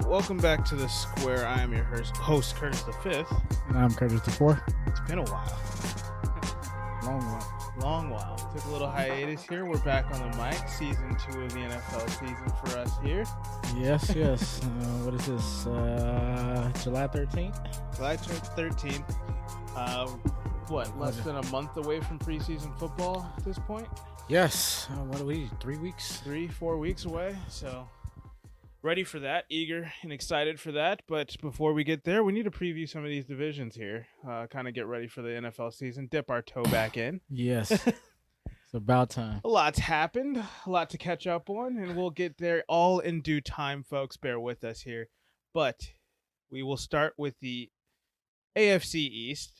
Welcome back to the Square. I am your host, Curtis the Fifth. And I'm Curtis the Fourth. It's been a while. Long while. Took a little hiatus here. We're back on the mic. Season 2 of the NFL season for us here. Yes. What is this? July 13th? July 13th. Less than a month away from preseason football at this point? Yes. What are we? 3 weeks? 3-4 weeks away. So ready for that, eager and excited for that. But before we get there, we need to preview some of these divisions here. Kind of get ready for the NFL season. Dip our toe back in. Yes. It's about time. A lot's happened. A lot to catch up on. And we'll get there all in due time, folks. Bear with us here. But we will start with the AFC East.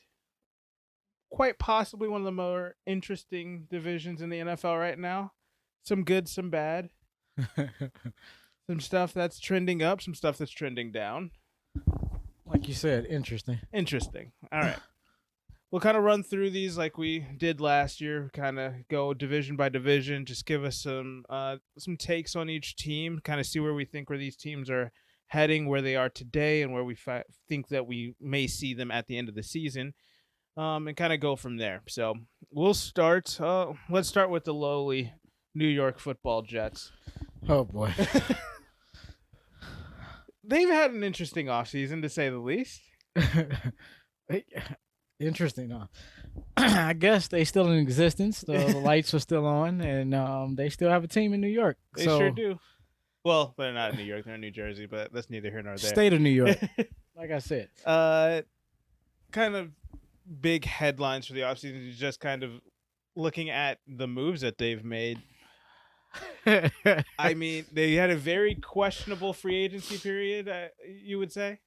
Quite possibly one of the more interesting divisions in the NFL right now. Some good, some bad. Some stuff that's trending up, some stuff that's trending down. Like you said, interesting. All right. We'll kind of run through these like we did last year, kind of go division by division, just give us some takes on each team, kind of see where we think where these teams are heading, where they are today, and where we think that we may see them at the end of the season. And kind of go from there. So we'll start. Let's start with the lowly New York Football Jets. Oh, boy. They've had an interesting offseason, to say the least. Interesting, huh? I guess they still in existence. The lights are still on, and they still have a team in New York. They sure do. Well, they're not in New York. They're in New Jersey, but that's neither here nor there. State of New York, like I said. Kind of big headlines for the offseason is just kind of looking at the moves that they've made. I mean, they had a very questionable free agency period, you would say?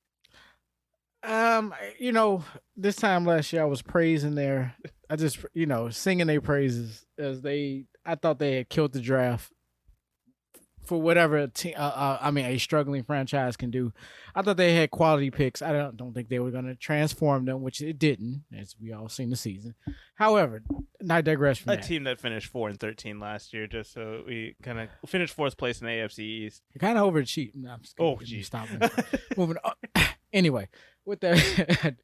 This time last year I was praising singing their praises as I thought they had killed the draft for whatever a struggling franchise can do. I thought they had quality picks. I don't think they were going to transform them, which it didn't, as we all seen the season. However, I digress from that. A team that finished 4-13 last year, just so we kind of finished fourth place in the AFC East. You're kind of overachieving. No, I'm just kidding. Geez. Stop. Moving on. Anyway, with that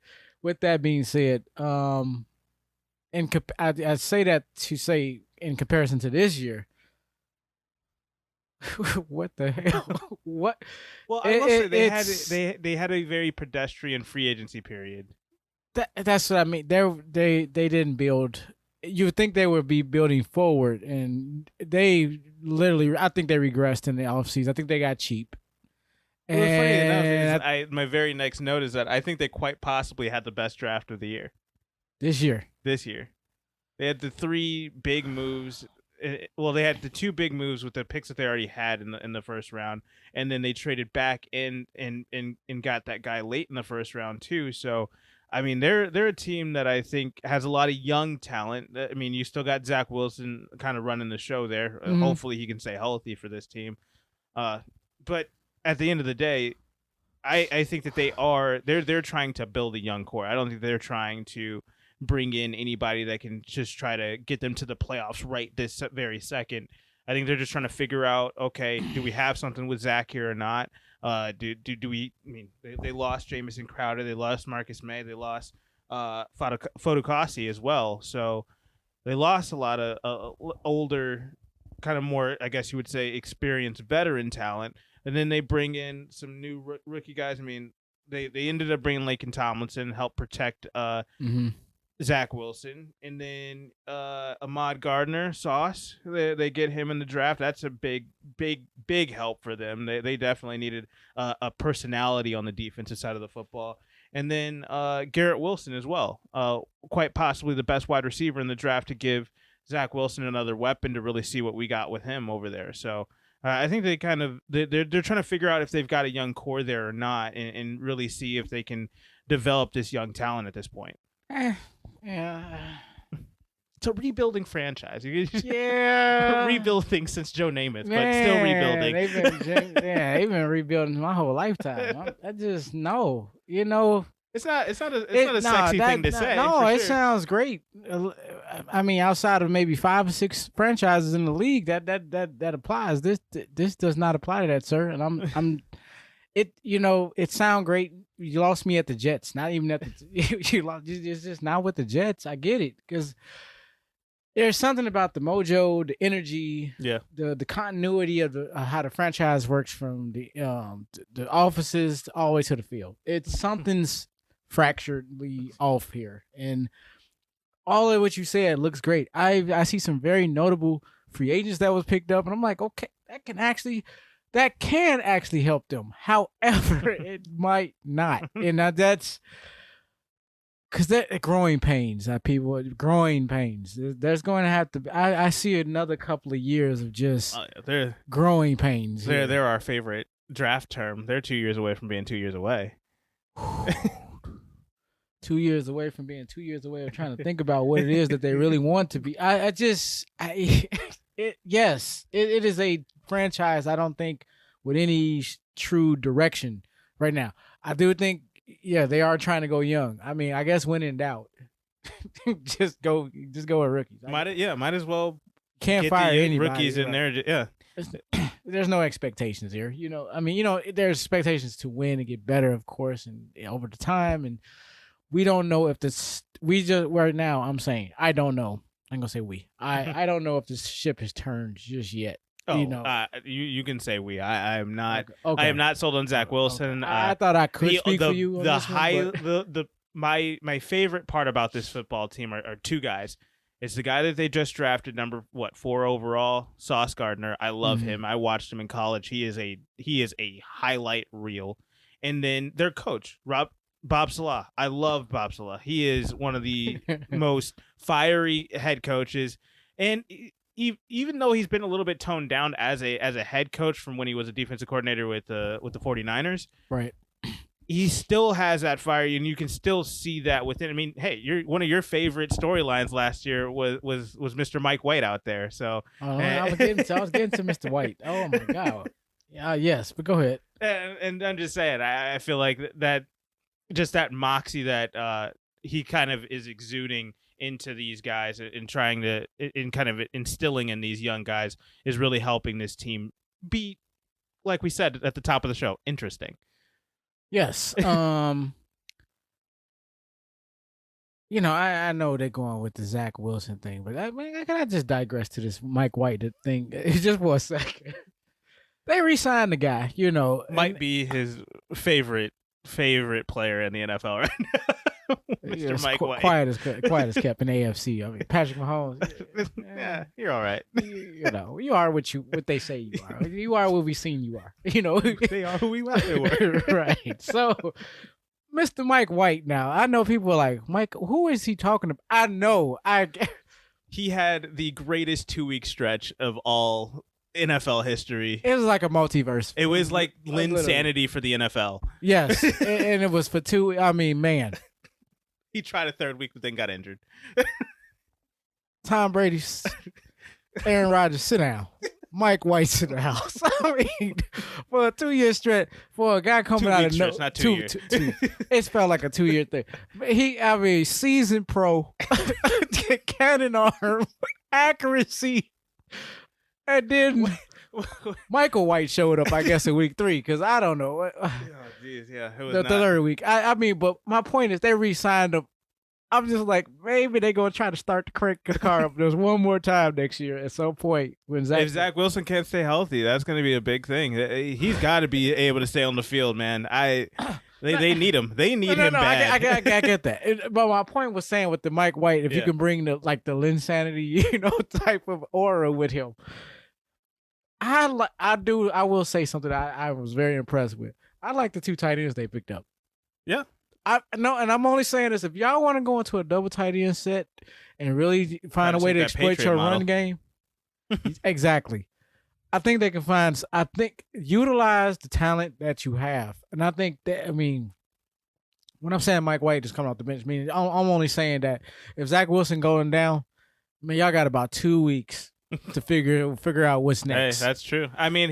being said, I say that to say in comparison to this year. What the hell? What? Well, I will say they had a very pedestrian free agency period. That's what I mean. They didn't build. You would think they would be building forward, and they literally. I think they regressed in the offseason. I think they got cheap. Well, funny enough, my very next note is that I think they quite possibly had the best draft of the year. This year, they had the three big moves. Well, they had the two big moves with the picks that they already had in the first round, and then they traded back and got that guy late in the first round too. So, I mean, they're a team that I think has a lot of young talent. I mean, you still got Zach Wilson kind of running the show there. Mm-hmm. Hopefully, he can stay healthy for this team. But at the end of the day, I think that they're trying to build a young core. I don't think they're trying to bring in anybody that can just try to get them to the playoffs right this very second. I think they're just trying to figure out, okay, do we have something with Zach here or not? Do we? I mean, they lost Jamison Crowder, they lost Marcus May, they lost Fotokasi as well. So they lost a lot of older, kind of more, I guess you would say, experienced veteran talent, and then they bring in some new rookie guys. I mean, they ended up bringing Laken Tomlinson, help protect Zach Wilson, and then Ahmad Gardner, Sauce. They get him in the draft. That's a big help for them. They definitely needed a personality on the defensive side of the football. And then Garrett Wilson as well, quite possibly the best wide receiver in the draft, to give Zach Wilson another weapon to really see what we got with him over there. So I think they're trying to figure out if they've got a young core there or not, and really see if they can develop this young talent at this point. Yeah. It's a rebuilding franchise. Yeah. Rebuilding since Joe Namath, but still rebuilding. They've been rebuilding my whole lifetime. I just know, It's not a sexy thing to say. No, it sounds great. I mean, outside of maybe 5 or 6 franchises in the league, that applies. This does not apply to that, sir. And I'm It sound great. You lost me at the Jets. Not even at the you lost. It's just not with the Jets. I get it because there's something about the mojo, the energy, Yeah. the continuity of how the franchise works from the offices all the way to the field. It's something's fracturedly off here, and all of what you said looks great. I see some very notable free agents that was picked up, and I'm like, okay, that can actually help them. However, it might not, and that's because that growing pains. People growing pains. There's going to have to. I see another couple of years of just they're growing pains. They're our favorite draft term. They're 2 years away from being 2 years away. 2 years away from being 2 years away of trying to think about what it is that they really want to be. Yes, it is a franchise. I don't think with any true direction right now. I do think, yeah, they are trying to go young. I mean, I guess when in doubt, just go with rookies. Might as well. Can't get fire the anybody. Rookies in there. Yeah. There's no expectations here. There's expectations to win and get better, of course, and over the time. And we don't know if this. We just right now. I'm saying I don't know. I'm gonna say we. I don't know if this ship has turned just yet. Oh, you can say we. I am not. Okay. I am not sold on Zach Wilson. Okay. I thought I could speak for you. On this one, my favorite part about this football team are two guys. It's the guy that they just drafted, number 4 overall, Sauce Gardner. I love him. I watched him in college. He is a highlight reel. And then their coach, Bob Salah. I love Bob Salah. He is one of the most fiery head coaches. And even though he's been a little bit toned down as a head coach from when he was a defensive coordinator with the 49ers, right? He still has that fire, and you can still see that within. I mean, hey, one of your favorite storylines last year was Mr. Mike White out there. So I was getting to Mr. White. Oh my God. Yes, but go ahead. And I'm just saying, I feel like that just that moxie that he kind of is exuding into these guys and trying to kind of instilling in these young guys is really helping this team be, like we said at the top of the show, interesting. Yes. I know they're going with the Zach Wilson thing, but can I just digress to this Mike White thing just for a second? They re-signed the guy, Might be his favorite player in the NFL right now. Mr. Mike White. Quiet as kept in AFC. I mean, Patrick Mahomes. Yeah, you're all right. You are what they say you are. You are what we've seen you are. They are who we thought they were. Right. So, Mr. Mike White. Now, I know people are like, Mike, who is he talking about? I know. He had the greatest 2-week stretch of all NFL history. It was like a multiverse. It was like Linsanity for the NFL. Yes, and it was for 2. I mean, man. He tried a third week, but then got injured. Tom Brady, Aaron Rodgers, sit down. Mike White's in the house. I mean, for a 2-year stretch, for a guy coming out of stretch, not 2 years. It felt like a 2-year thing. Seasoned pro, cannon arm, accuracy, and then Michael White showed up, I guess, in week 3 because I don't know. Oh, geez, yeah, it was the third week. I mean, but my point is they re-signed him. I'm just like, maybe they're gonna try to start to crank the car up. There's one more time next year at some point when if Zach Wilson can't stay healthy, that's going to be a big thing. He's got to be able to stay on the field, man. They need him. They need him bad. I get that. But my point was saying with the Mike White, if you can bring the Linsanity, type of aura with him. I will say something I was very impressed with. I like the 2 tight ends they picked up. Yeah. And I'm only saying this, if y'all want to go into a double tight end set and really find a way to exploit your run game, exactly. I think they can utilize the talent that you have. And I think that, when I'm saying Mike White just coming off the bench, I'm only saying that if Zach Wilson going down, y'all got about 2 weeks to figure out what's next. Hey, that's true. I mean,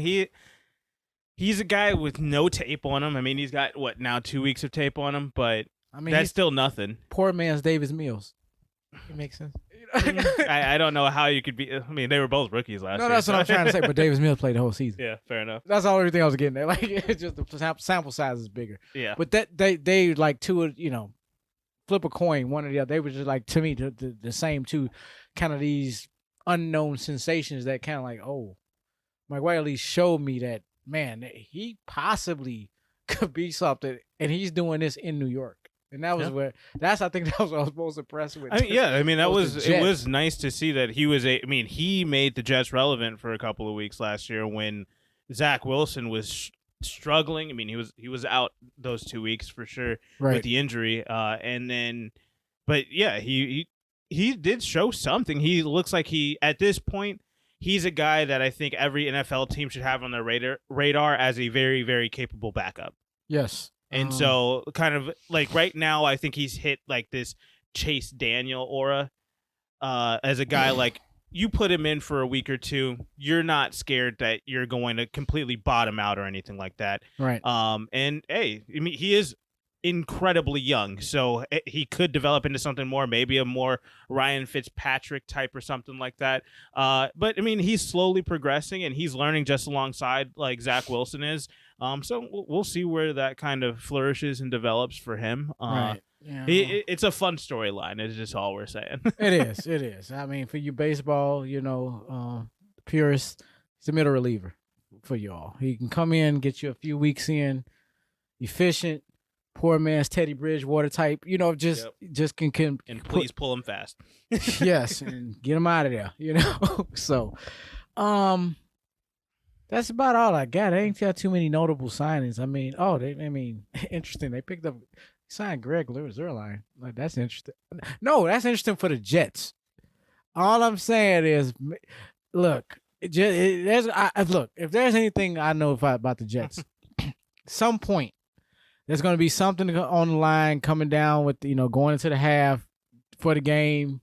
he's a guy with no tape on him. I mean, he's got 2 weeks of tape on him, but that's still nothing. Poor man's Davis Mills. It makes sense. I don't know how you could be. I mean, they were both rookies last year. No, that's what I'm trying to say. But Davis Mills played the whole season. Yeah, fair enough. That's the only thing I was getting at. Like, it's just the sample size is bigger. Yeah. But that they like two, flip a coin, one or the other. They were just like, to me, the same two kind of these unknown sensations that kind of like, oh, Mike White at least showed me that, man, he possibly could be something, and he's doing this in New York. And that was I think that was what I was most impressed with. It was nice to see that he was he made the Jets relevant for a couple of weeks last year when Zach Wilson was struggling. I mean, he was out those 2 weeks for sure with the injury. He did show something. He looks like at this point, he's a guy that I think every NFL team should have on their radar as a very, very capable backup. Yes. And so kind of like right now, I think he's hit like this Chase Daniel aura as a guy like you put him in for a week or two. You're not scared that you're going to completely bottom out or anything like that. Right. And hey, I mean, he is incredibly young, so he could develop into something more, maybe a more Ryan Fitzpatrick type or something like that. But I mean, he's slowly progressing and he's learning just alongside like Zach Wilson is. So we'll see where that kind of flourishes and develops for him. Right. Yeah. It's a fun storyline. Is just all we're saying. It is. It is. I mean, for you baseball, purists, he's a middle reliever for y'all. He can come in, get you a few weeks in, efficient. Poor man's Teddy Bridgewater type, just can and please pull him fast. Yes, and get him out of there, So, that's about all I got. I ain't got too many notable signings. I mean, interesting. They signed Greg Zerline. Like, that's interesting. No, that's interesting for the Jets. All I'm saying is, look, if there's anything I know about the Jets, some point. There's going to be something on the line coming down with, going into the half for the game.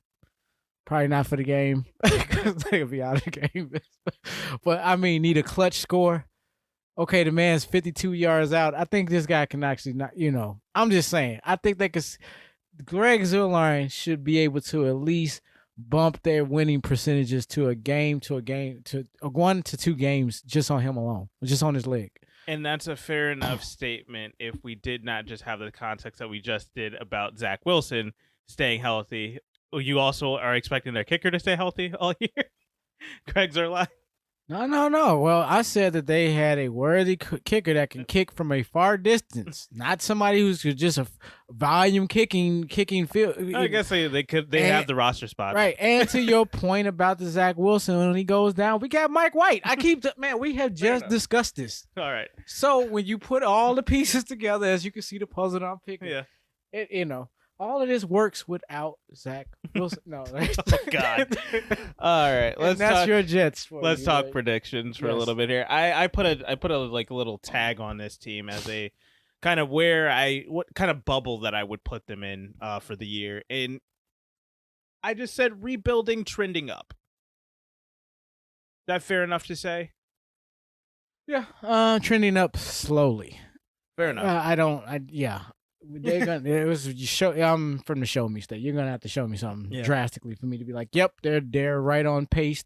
Probably not for the game because they'll be out of the game. But, I mean, need a clutch score. Okay, the man's 52 yards out. I think this guy can actually not, I'm just saying. I think they could. Greg Zuerlein should be able to at least bump their winning percentages to 1 to 2 games just on him alone, just on his leg. And that's a fair enough statement if we did not just have the context that we just did about Zach Wilson staying healthy. You also are expecting their kicker to stay healthy all year? Greg Zuerlein? No. Well, I said that they had a worthy kicker that can kick from a far distance, not somebody who's just a volume kicking field. I guess they have the roster spot. Right. And to your point about the Zach Wilson, when he goes down, we got Mike White. We have just discussed this. All right. So when you put all the pieces together, as you can see the puzzle that I'm picking, all of this works without Zach Wilson. No, oh God! All right, that's your Jets. Let's talk predictions for a little bit here. I put a little tag on this team as a kind of what kind of bubble that I would put them in for the year, and I just said rebuilding, trending up. That fair enough to say? Yeah, trending up slowly. Fair enough. They're gonna. It was you show. I'm from the show me state. You're gonna have to show me something drastically for me to be like, yep, they're right on pace.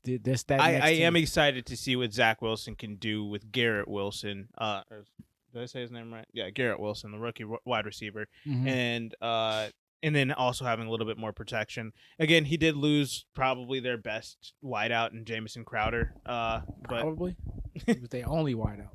I am excited to see what Zach Wilson can do with Garrett Wilson. Did I say his name right? Yeah, Garrett Wilson, the rookie wide receiver, and then also having a little bit more protection. Again, he did lose probably their best wideout in Jamison Crowder. Probably, he was their only wideout.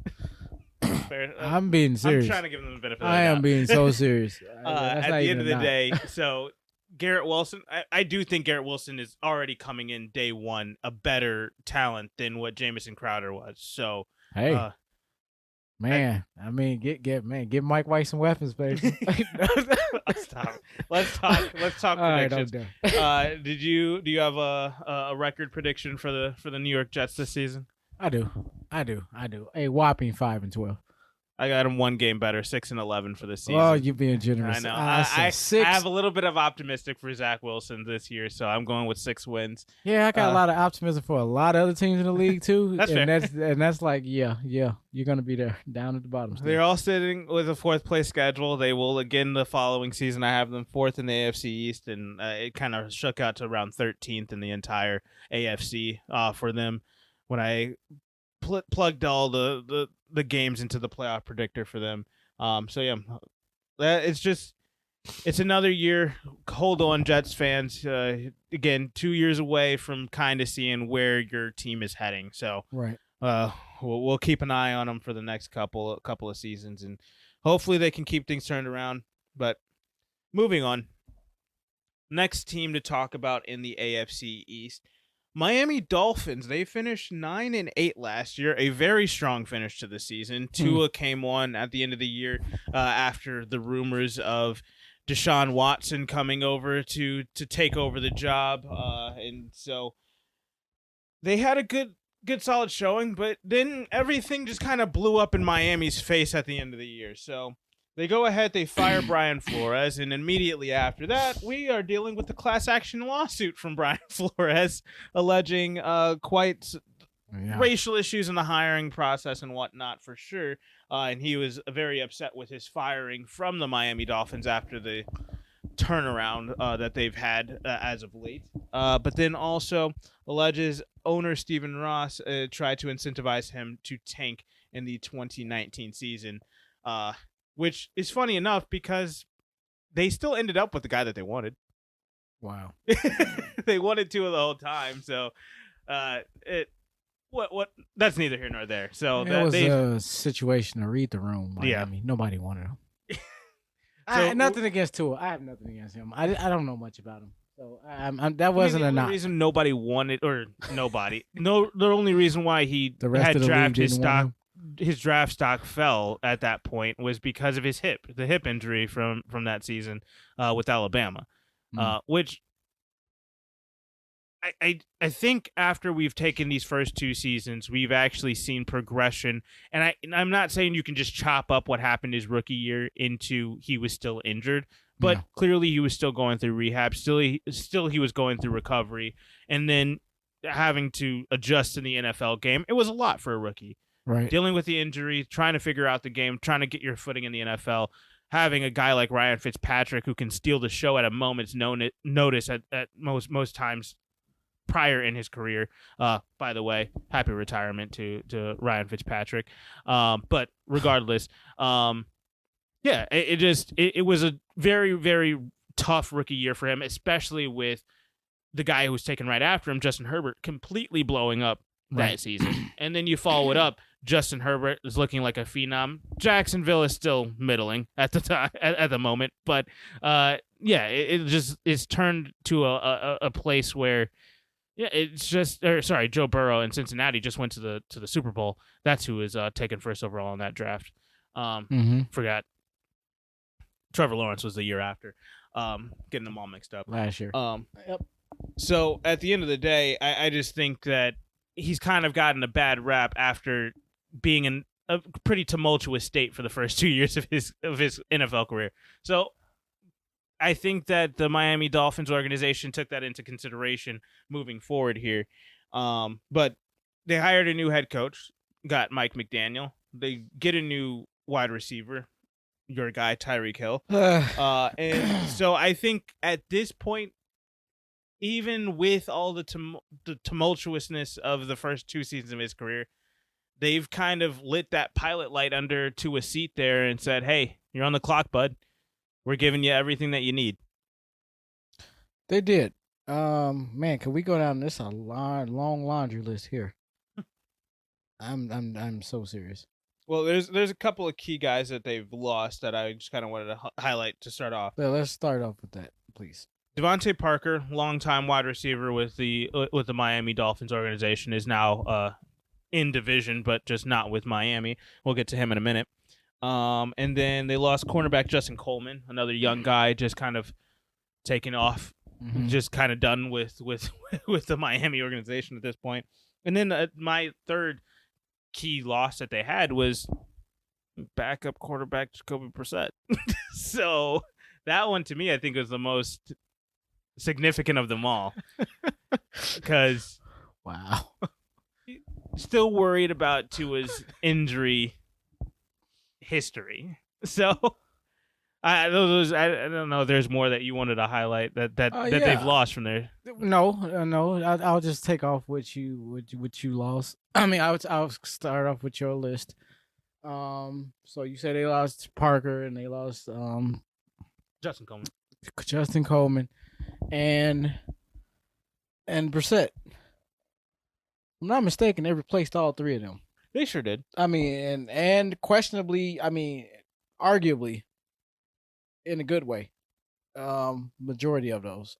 Fair. I'm being serious. I'm trying to give them the benefit of the doubt. I am being so serious. At the end of the day, so Garrett Wilson, I do think Garrett Wilson is already coming in day one a better talent than what Jamison Crowder was. So, hey, give Mike White some weapons, baby. Stop. Let's talk predictions. Right, do you have a record prediction for the New York Jets this season? I do. A whopping 5-12. I got them one game better, 6-11 for the season. Oh, you're being generous. I know. I said I six. have a little bit of optimistic for Zach Wilson this year, so I'm going with 6 wins. Yeah, I got a lot of optimism for a lot of other teams in the league too. That's and fair. that's like, yeah, you're gonna be there down at the bottom. Still. They're all sitting with a 4th place schedule. They will again the following season. I have them 4th in the AFC East, and it kind of shook out to around 13th in the entire AFC for them when I plugged all the games into the playoff predictor for them. So yeah, it's another year. Hold on, Jets fans. Again, 2 years away from kind of seeing where your team is heading. So right. We'll keep an eye on them for the next couple of seasons, and hopefully they can keep things turned around. But moving on, next team to talk about in the AFC East. Miami Dolphins, they finished 9-8 last year, a very strong finish to the season. Tua came on at the end of the year after the rumors of Deshaun Watson coming over to take over the job, and so they had a good solid showing, but then everything just kind of blew up in Miami's face at the end of the year. So they go ahead, they fire Brian Flores, and immediately after that, we are dealing with the class action lawsuit from Brian Flores alleging quite racial issues in the hiring process and whatnot for sure. And he was very upset with his firing from the Miami Dolphins after the turnaround that they've had as of late. But then also alleges owner Stephen Ross tried to incentivize him to tank in the 2019 season. Which is funny enough because they still ended up with the guy that they wanted. Wow. They wanted Tua the whole time. So what that's neither here nor there. So it was a situation to read the room. Miami. Nobody wanted him. So, nothing against Tua. I have nothing against him. I don't know much about him. So that wasn't the only reason nobody wanted, or nobody. No, the only reason why he had drafted his stock. His draft stock fell at that point was because of the hip injury from that season with Alabama, which I think after we've taken these first 2 seasons, we've actually seen progression. And I'm not saying you can just chop up what happened his rookie year into he was still injured, but clearly he was still going through rehab. Still he was going through recovery, and then having to adjust in the NFL game. It was a lot for a rookie. Right. Dealing with the injury, trying to figure out the game, trying to get your footing in the NFL, having a guy like Ryan Fitzpatrick who can steal the show at a moment's notice at most times prior in his career. By the way, happy retirement to Ryan Fitzpatrick. But regardless, it was a very, very tough rookie year for him, especially with the guy who was taken right after him, Justin Herbert, completely blowing up that season. And then you follow it up. Justin Herbert is looking like a phenom. Jacksonville is still middling at the time, at the moment, but it's turned to a place where Joe Burrow in Cincinnati just went to the Super Bowl. That's who is taken first overall in that draft. Forgot Trevor Lawrence was the year after. Getting them all mixed up last year. So at the end of the day, I just think that he's kind of gotten a bad rap after being in a pretty tumultuous state for the first 2 years of his NFL career. So I think that the Miami Dolphins organization took that into consideration moving forward here. But they hired a new head coach, got Mike McDaniel. They get a new wide receiver, your guy Tyreek Hill. And so I think at this point, even with all the tumultuousness of the first 2 seasons of his career, they've kind of lit that pilot light under to a seat there and said, hey, you're on the clock, bud. We're giving you everything that you need. They did. Man, can we go down this long laundry list here? I'm so serious. Well, there's a couple of key guys that they've lost that I just kind of wanted to highlight to start off. Yeah, let's start off with that, please. Devontae Parker, longtime wide receiver with the Miami Dolphins organization, is now in division, but just not with Miami. We'll get to him in a minute. And then they lost cornerback Justin Coleman, another young guy, just kind of taken off, just kind of done with the Miami organization at this point. And then my third key loss that they had was backup quarterback Jacoby Brissett. So that one to me, I think, was the most significant of them all because Wow. still worried about Tua's injury history. So I don't know. There's more that you wanted to highlight that they've lost from there. No. I'll just take off what you lost. I mean, I'll start off with your list. So you said they lost Parker and they lost Justin Coleman, and Brissett. If I'm not mistaken, they replaced all three of them. They sure did. I mean, and questionably, I mean, arguably, in a good way. Majority of those.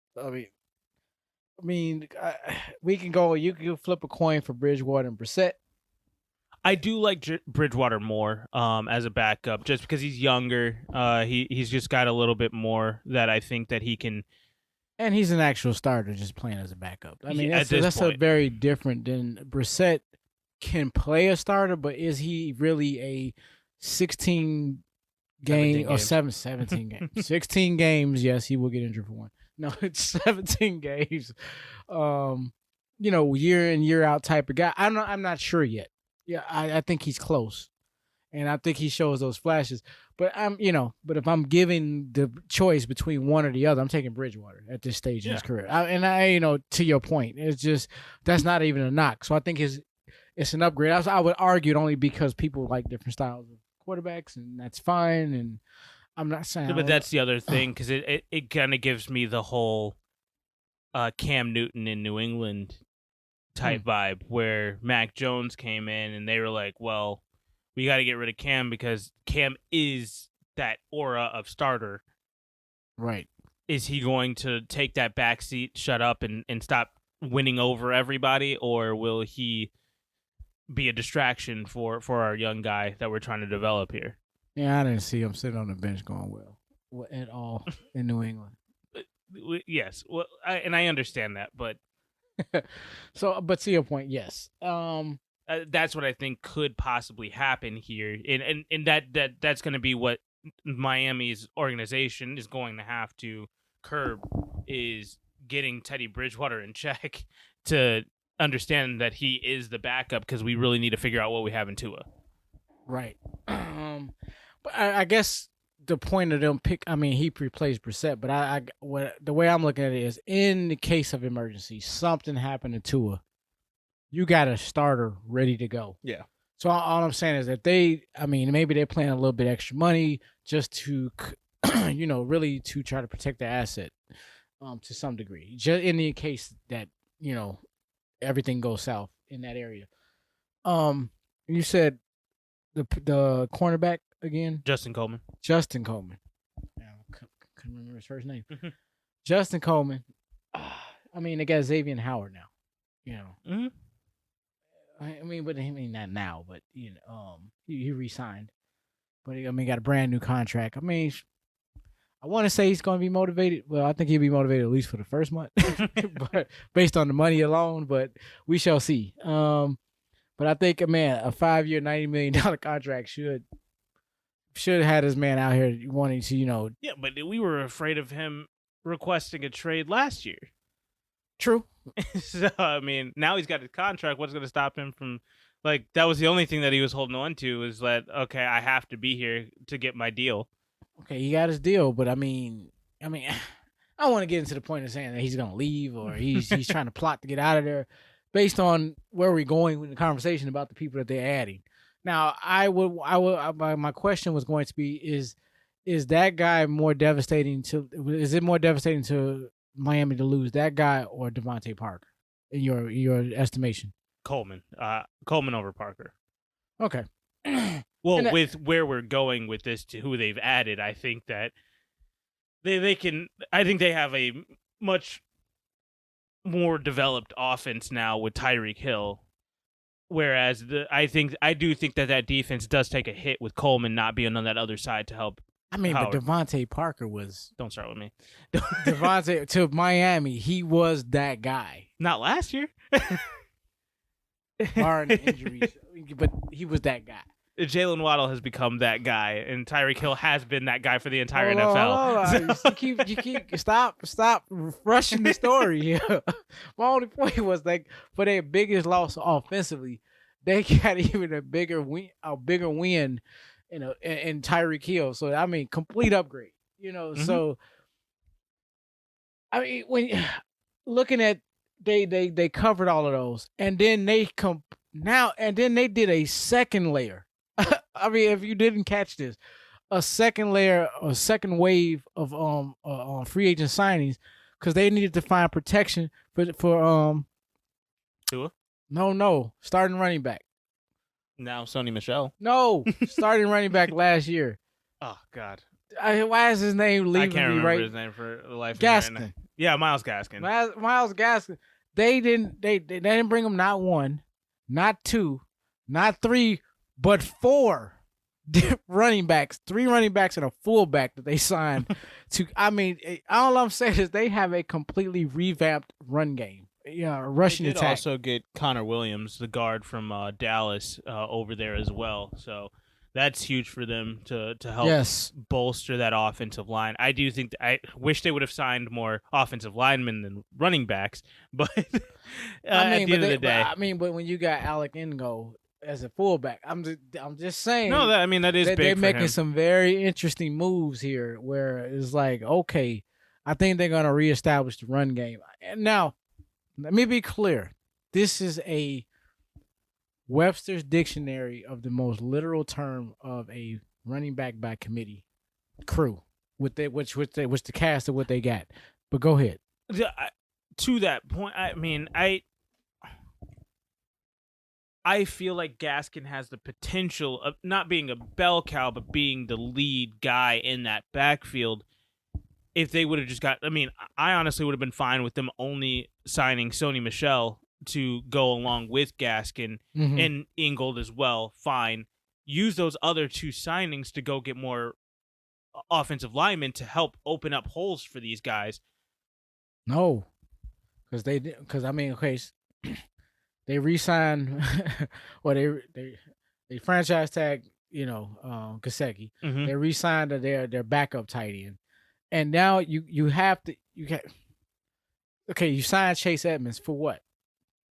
We can go. You can flip a coin for Bridgewater and Brissett. I do like Bridgewater more as a backup, just because he's younger. He's just got a little bit more that I think that he can. And he's an actual starter, just playing as a backup. I mean, that's point. a very different than Brissett can play a starter, but is he really a 16 game or 17 games? 16 games, yes, he will get injured for one. No, it's 17 games. Year in, year out type of guy. I'm not sure yet. Yeah, I think he's close. And I think he shows those flashes. But but if I'm giving the choice between one or the other, I'm taking Bridgewater at this stage in his career. To your point, it's just that's not even a knock. So I think it's an upgrade. I would argue it only because people like different styles of quarterbacks, and that's fine. And I'm not saying, but that's the other thing because it kind of gives me the whole Cam Newton in New England type vibe, where Mac Jones came in and they were like, well, we got to get rid of Cam because Cam is that aura of starter. Right. Is he going to take that backseat, shut up, and stop winning over everybody, or will he be a distraction for our young guy that we're trying to develop here? Yeah, I didn't see him sitting on the bench going well at all in New England. Yes, well, I understand that, but but to your point, yes. That's what I think could possibly happen here, and that's going to be what Miami's organization is going to have to curb, is getting Teddy Bridgewater in check to understand that he is the backup, because we really need to figure out what we have in Tua. Right. But I guess the point of them he replaced Brissett, but the way I'm looking at it is, in the case of emergency, something happened to Tua, you got a starter ready to go. Yeah. So all I'm saying is that maybe they're playing a little bit extra money just to, really to try to protect the asset, to some degree, just in the case that, everything goes south in that area. You said the cornerback again? Justin Coleman. Yeah, couldn't remember his first name. Justin Coleman. They got Xavier Howard now. Mm-hmm. Not now, but he re-signed, but he got a brand new contract. I want to say he's going to be motivated. Well, I think he'll be motivated at least for the first month, but based on the money alone. But we shall see. But I think a 5-year, $90 million contract should have had his man out here wanting to, Yeah, but we were afraid of him requesting a trade last year. True. So, now he's got his contract. What's going to stop him from, that was the only thing that he was holding on to, is that, okay, I have to be here to get my deal. Okay, he got his deal, but I don't want to get into the point of saying that he's going to leave or he's trying to plot to get out of there based on where we're going with the conversation about the people that they're adding. Now, my question was going to be, is that guy more devastating is it more devastating to Miami to lose that guy or Devontae Parker in your estimation? Coleman over Parker. Okay. Well, with where we're going with this to who they've added, I think that I think they have a much more developed offense now with Tyreek Hill. Whereas I do think that defense does take a hit with Coleman not being on that other side to help. But Devontae Parker was... Don't start with me. Devontae, to Miami, he was that guy. Not last year. Barring injuries, but he was that guy. Jalen Waddle has become that guy, and Tyreek Hill has been that guy for the entire Hold NFL. on. You keep stop rushing the story. My only point was like for their biggest loss offensively, they got even a bigger win in Tyreek Hill. So I mean, complete upgrade. So I mean, when looking at they covered all of those, and then they they did a second layer. I mean, if you didn't catch this, a second layer, a second wave of free agent signings because they needed to find protection for Tua? No, starting running back. Now Sony Michel. No, starting running back last year. Oh God. Why is his name leaving I can't me remember right? his name for the life of Gaskin. me right now. Yeah, Miles Gaskin. Miles Gaskin. They didn't bring him not one, not two, not three, but four running backs, 3 running backs and a fullback that they signed to. I mean, all I'm saying is they have a completely revamped run game. Rushing they did attack. Also get Connor Williams, the guard from Dallas, over there as well. So that's huge for them to help bolster that offensive line. I do think I wish they would have signed more offensive linemen than running backs, but at the end of the day, but when you got Alec Ingo as a fullback, I'm just saying. No, that is big. They're for making him. some very interesting moves here, where it's like, okay, I think they're gonna reestablish the run game. And now, let me be clear: this is a Webster's Dictionary of the most literal term of a running back by committee crew with which the cast of what they got. But go ahead. To that point, I mean, I feel like Gaskin has the potential of not being a bell cow, but being the lead guy in that backfield. If they would have just got, I mean, I honestly would have been fine with them only signing Sony Michel to go along with Gaskin and Ingold as well. Fine. Use those other 2 signings to go get more offensive linemen to help open up holes for these guys. No, because I mean, okay, they re-signed, or they franchise tag, Gesicki. They re-signed their backup tight end, and now you signed Chase Edmonds for what?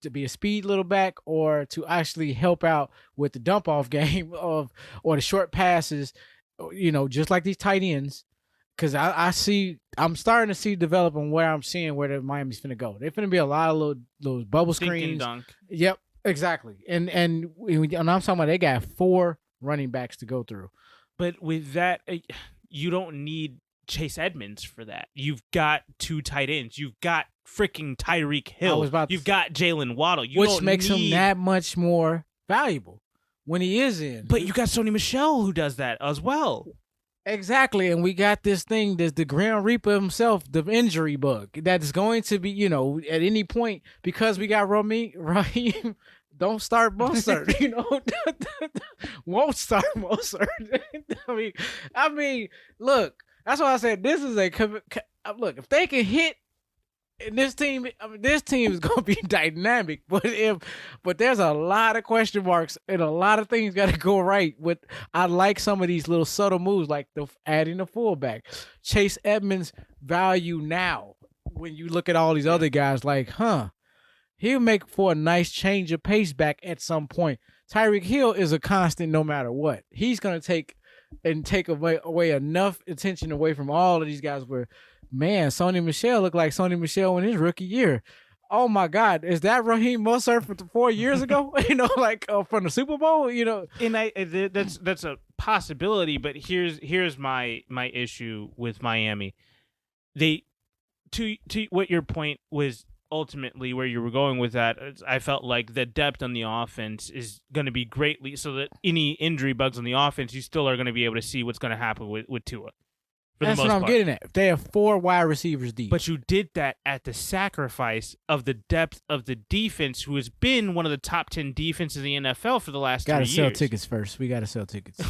To be a speed little back, or to actually help out with the dump off game or the short passes, just like these tight ends. Because I'm starting to see developing where the Miami's finna go. They're finna be a lot of those bubble screens. Dunk. Yep, exactly. And I'm talking about they got 4 running backs to go through. But with that, you don't need Chase Edmonds for that. You've got 2 tight ends. You've got freaking Tyreek Hill. You've got Jalen Waddle. Which makes him that much more valuable when he is in. But you got Sony Michel who does that as well. Exactly, and we got this thing, there's the Grim Reaper himself, the injury bug, that is going to be, at any point, because we got Raheem, don't start Mostert, won't start Mostert. I mean, look, that's why I said this is look, if they can hit, and this team is going to be dynamic, but there's a lot of question marks and a lot of things got to go right. I like some of these little subtle moves, like adding the fullback, Chase Edmonds' value now. When you look at all these other guys, like, he'll make for a nice change of pace back at some point. Tyreek Hill is a constant no matter what. He's going to take away enough attention away from all of these guys where. Man, Sony Michel looked like Sony Michel in his rookie year. Oh my God, is that Raheem Mostert from 4 years ago? From the Super Bowl. And that's a possibility. But here's my issue with Miami. To what your point was ultimately where you were going with that. I felt like the depth on the offense is going to be greatly so that any injury bugs on the offense, you still are going to be able to see what's going to happen with Tua. That's what I'm getting at. They have 4 wide receivers deep. But you did that at the sacrifice of the depth of the defense, who has been one of the top 10 defenses in the NFL for the last 3 years. Got to sell tickets first. We got to sell tickets.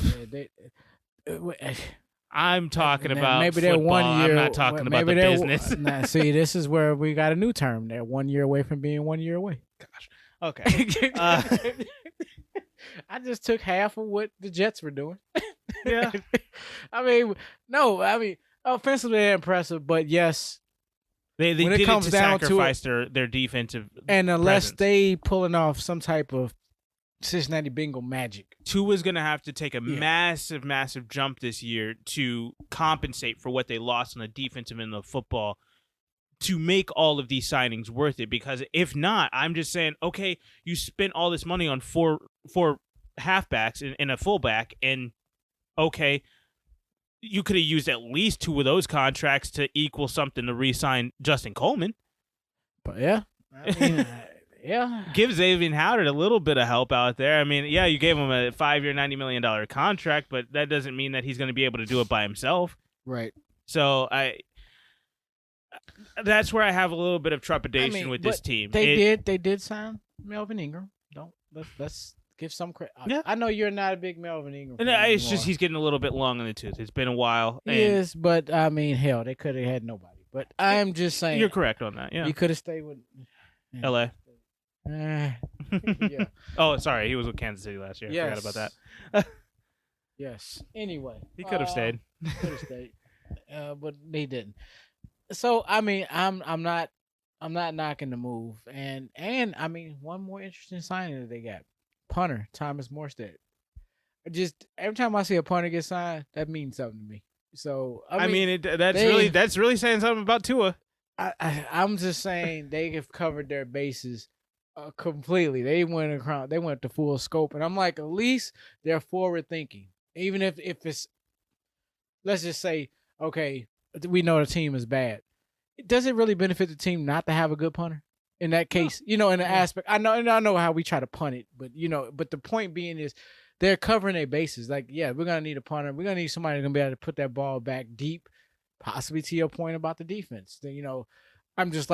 I'm talking about maybe they're football. 1 year. I'm not talking about the business. See, this is where we got a new term. They're 1 year away from being 1 year away. Gosh. Okay. I just took half of what the Jets were doing. Yeah. I mean, no, I mean, offensively they're impressive, but yes, They when it did it comes to down to it, sacrifice their defensive and unless presence. they pulling off some type of Cincinnati Bengal magic, Tua's going to have to take a Yeah. massive jump this year to compensate for what they lost on the defensive end of the football to make all of these signings worth it. Because if not, I'm just saying, okay, you spent all this money on four halfbacks and a fullback, and okay, you could have used at least 2 of those contracts to equal something to re-sign Justin Coleman. but yeah, I mean, yeah, Give Xavier Howard a little bit of help out there. I mean, yeah, you gave him a 5-year, $90 million contract, but that doesn't mean that he's going to be able to do it by himself. right. So that's where I have a little bit of trepidation with this team. They did sign Melvin Ingram. Let's give some credit. Yeah. I know you're not a big Melvin Ingram fan And it's anymore. just he's getting a little bit long in the tooth. It's been a while. He is, but I mean, hell, they could have had nobody. But I'm just saying, You're correct on that. Yeah, you could have stayed with L.A. Yeah. Oh, sorry, he was with Kansas City last year. I Yes. forgot about that. Yes. Anyway, He could have stayed. Could have stayed, but they didn't. So I mean, I'm not knocking the move, and I mean, one more interesting signing that they got, punter Thomas Morstead. Just every time I see a punter get signed, that means something to me. So I mean that's really saying something about Tua. I'm just saying they have covered their bases completely. They went the full scope, and I'm like, at least they're forward thinking. Even if it's, let's just say, okay, we know the team is bad. Does it really benefit the team not to have a good punter? In that case, in the aspect, I know how we try to punt it, but but the point being is they're covering their bases. Like, yeah, we're gonna need a punter. We're gonna need somebody who's gonna be able to put that ball back deep. Possibly to your point about the defense. I'm just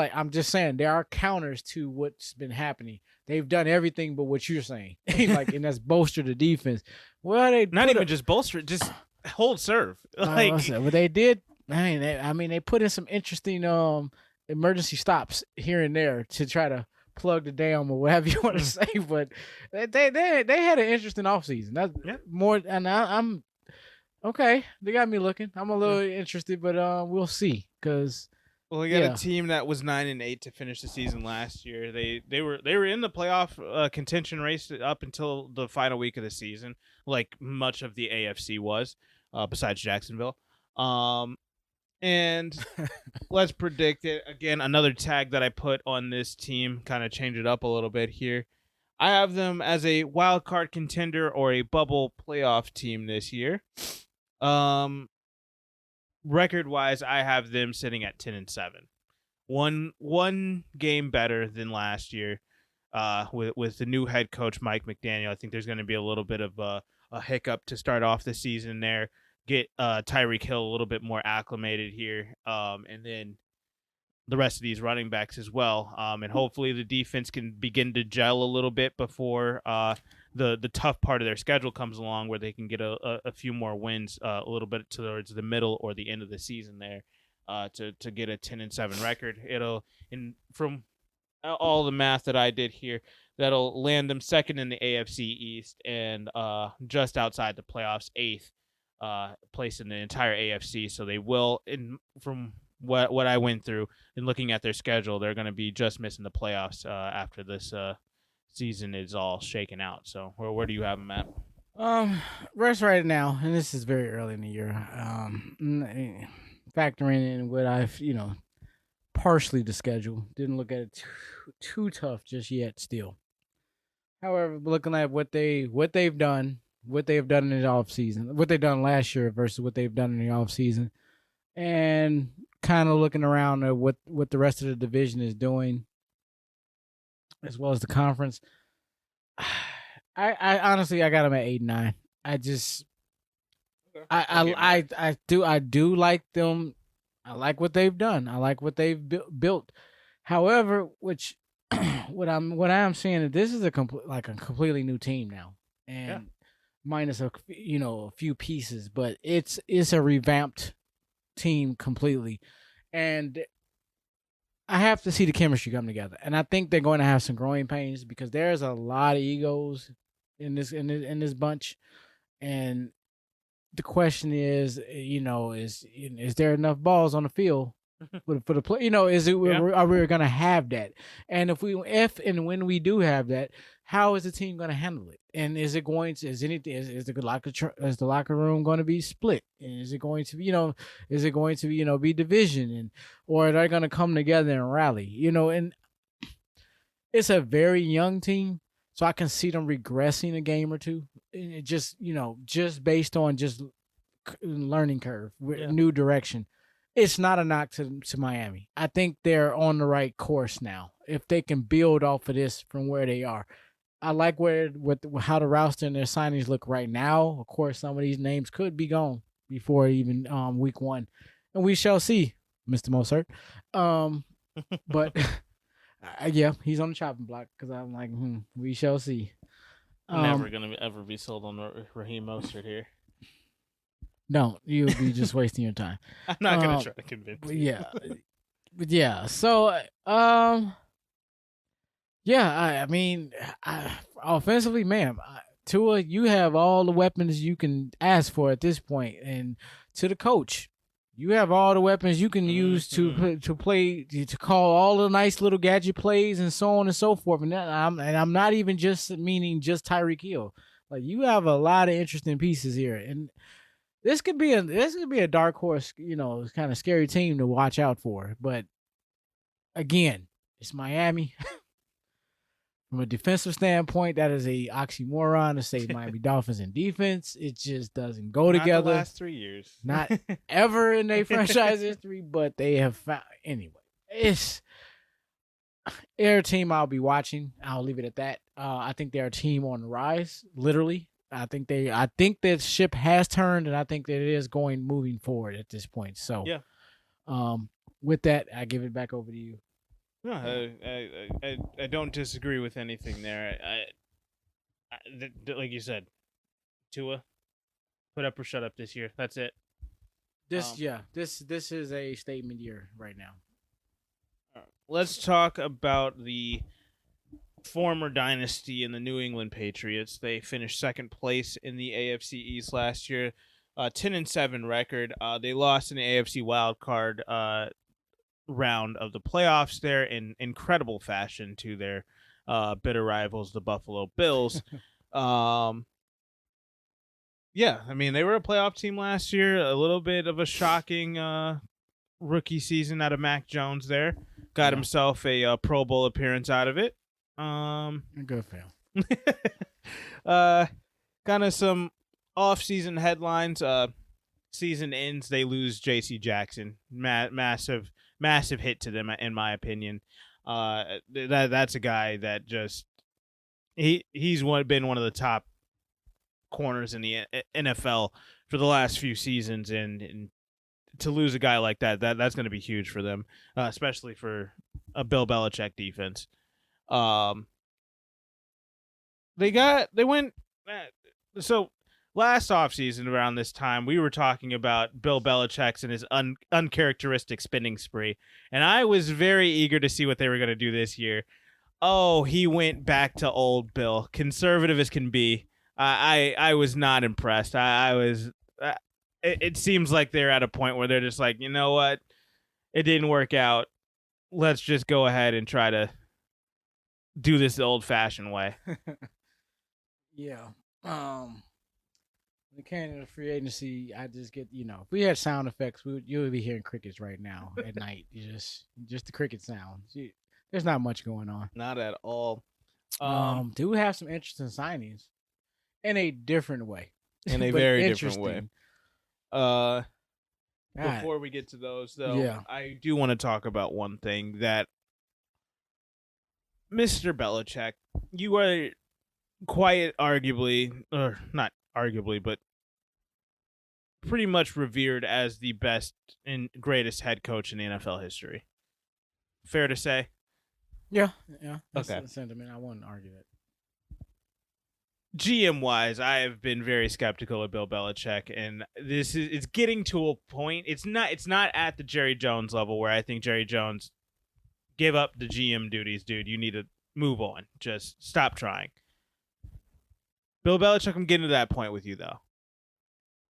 saying there are counters to what's been happening. They've done everything but what you're saying, and that's bolster the defense. Well, they not even just bolster, just hold serve. But they did. They put in some interesting emergency stops here and there to try to plug the dam or whatever you want to say. But they had an interesting offseason. That's more, and I'm okay. They got me looking. I'm a little interested, but we'll see. Because we got a team that was 9-8 to finish the season last year. They were in the playoff contention race up until the final week of the season, like much of the AFC was, besides Jacksonville. And let's predict it. Again, another tag that I put on this team, kind of change it up a little bit here. I have them as a wild card contender or a bubble playoff team this year. Record-wise, I have them sitting at 10-7. One game better than last year. With the new head coach Mike McDaniel, I think there's going to be a little bit of a hiccup to start off the season there. Get Tyreek Hill a little bit more acclimated here, and then the rest of these running backs as well. And hopefully the defense can begin to gel a little bit before the tough part of their schedule comes along, where they can get a few more wins a little bit towards the middle or the end of the season there, to get a 10-7 record. From all the math that I did here, that'll land them second in the AFC East and just outside the playoffs, 8th place in the entire AFC. So they will, from what I went through and looking at their schedule, they're going to be just missing the playoffs after this season is all shaken out. So where do you have them at? Rest right now, and this is very early in the year. Factoring in what I've partially the schedule, didn't look at it too tough just yet. Still, however, looking at what they've done. What they've done in the offseason, what they've done last year versus what they've done in the offseason, and kind of looking around at what the rest of the division is doing, as well as the conference. I honestly, I got them at 8-9. I do like them. I like what they've done. I like what they've built. However, what I'm seeing is this is a completely new team now, and minus a few pieces, but it's a revamped team completely, and I have to see the chemistry come together. And I think they're going to have some growing pains because there's a lot of egos in this bunch, and the question is, is there enough balls on the field for the play? Is it Yeah. are we going to have that? And if and when we do have that, how is the team going to handle it? And is it going to is the locker room going to be split? And is it going to be be division, and or are they going to come together and rally? And it's a very young team, so I can see them regressing a game or two. And it just based on just learning curve, new direction. It's not a knock to Miami. I think they're on the right course now. If they can build off of this from where they are, I like how the roster and their signings look right now. Of course, some of these names could be gone before even week 1, and we shall see, Mr. Mozart. But yeah, he's on the chopping block because I'm like, we shall see. Never gonna ever be sold on Raheem Mostert here. No, you'll be just wasting your time. I'm not gonna try to convince you. Yeah, but yeah. So, yeah. I mean, offensively, man, Tua, you have all the weapons you can ask for at this point, and to the coach, you have all the weapons you can use to play, to call all the nice little gadget plays and so on and so forth. And I'm not even just meaning just Tyreek Hill. Like, you have a lot of interesting pieces here, and this could be a dark horse, kind of scary team to watch out for. But again, it's Miami. From a defensive standpoint, that is a oxymoron to say Miami Dolphins in defense. It just doesn't go together. Not the last 3 years. Not ever in their franchise history, but they have found anyway. It's their team I'll be watching. I'll leave it at that. I think they're a team on the rise, literally. I think that ship has turned, and I think that it is moving forward at this point. So, yeah. With that, I give it back over to you. No, I don't disagree with anything there. Like you said, Tua, put up or shut up this year. That's it. This is a statement year right now. All right. Let's talk about the former dynasty in the New England Patriots. They finished second place in the AFC East last year, 10-7 record. They lost in the AFC wild card round of the playoffs there in incredible fashion to their bitter rivals, the Buffalo Bills. Yeah, I mean, they were a playoff team last year. A little bit of a shocking rookie season out of Mac Jones there. Got himself a Pro Bowl appearance out of it. Good for him. Kind of some off-season headlines. Season ends, they lose J.C. Jackson. Massive hit to them, in my opinion. That's a guy that just he's been one of the top corners in the NFL for the last few seasons, and to lose a guy like that's going to be huge for them, especially for a Bill Belichick defense. So last offseason around this time, we were talking about Bill Belichick's and his uncharacteristic spending spree, and I was very eager to see what they were going to do this year. Oh, he went back to old Bill, conservative as can be. I was not impressed. It seems like they're at a point where they're just like, you know what, it didn't work out. Let's just go ahead and try to do this the old-fashioned way. Yeah. The Canada free agency, I just get, if we had sound effects, you would be hearing crickets right now at night. Just the cricket sounds. There's not much going on. Not at all. Do have some interesting signings in a different way. In a very different way. Before we get to those, though, I do want to talk about one thing that Mr. Belichick, you are quite arguably, or not arguably, but pretty much revered as the best and greatest head coach in the NFL history. Fair to say? Yeah. That's okay. The sentiment. I wouldn't argue that. GM-wise, I have been very skeptical of Bill Belichick, and it's getting to a point. It's not at the Jerry Jones level where I think Jerry Jones give up the GM duties, dude. You need to move on. Just stop trying. Bill Belichick, I'm getting to that point with you though.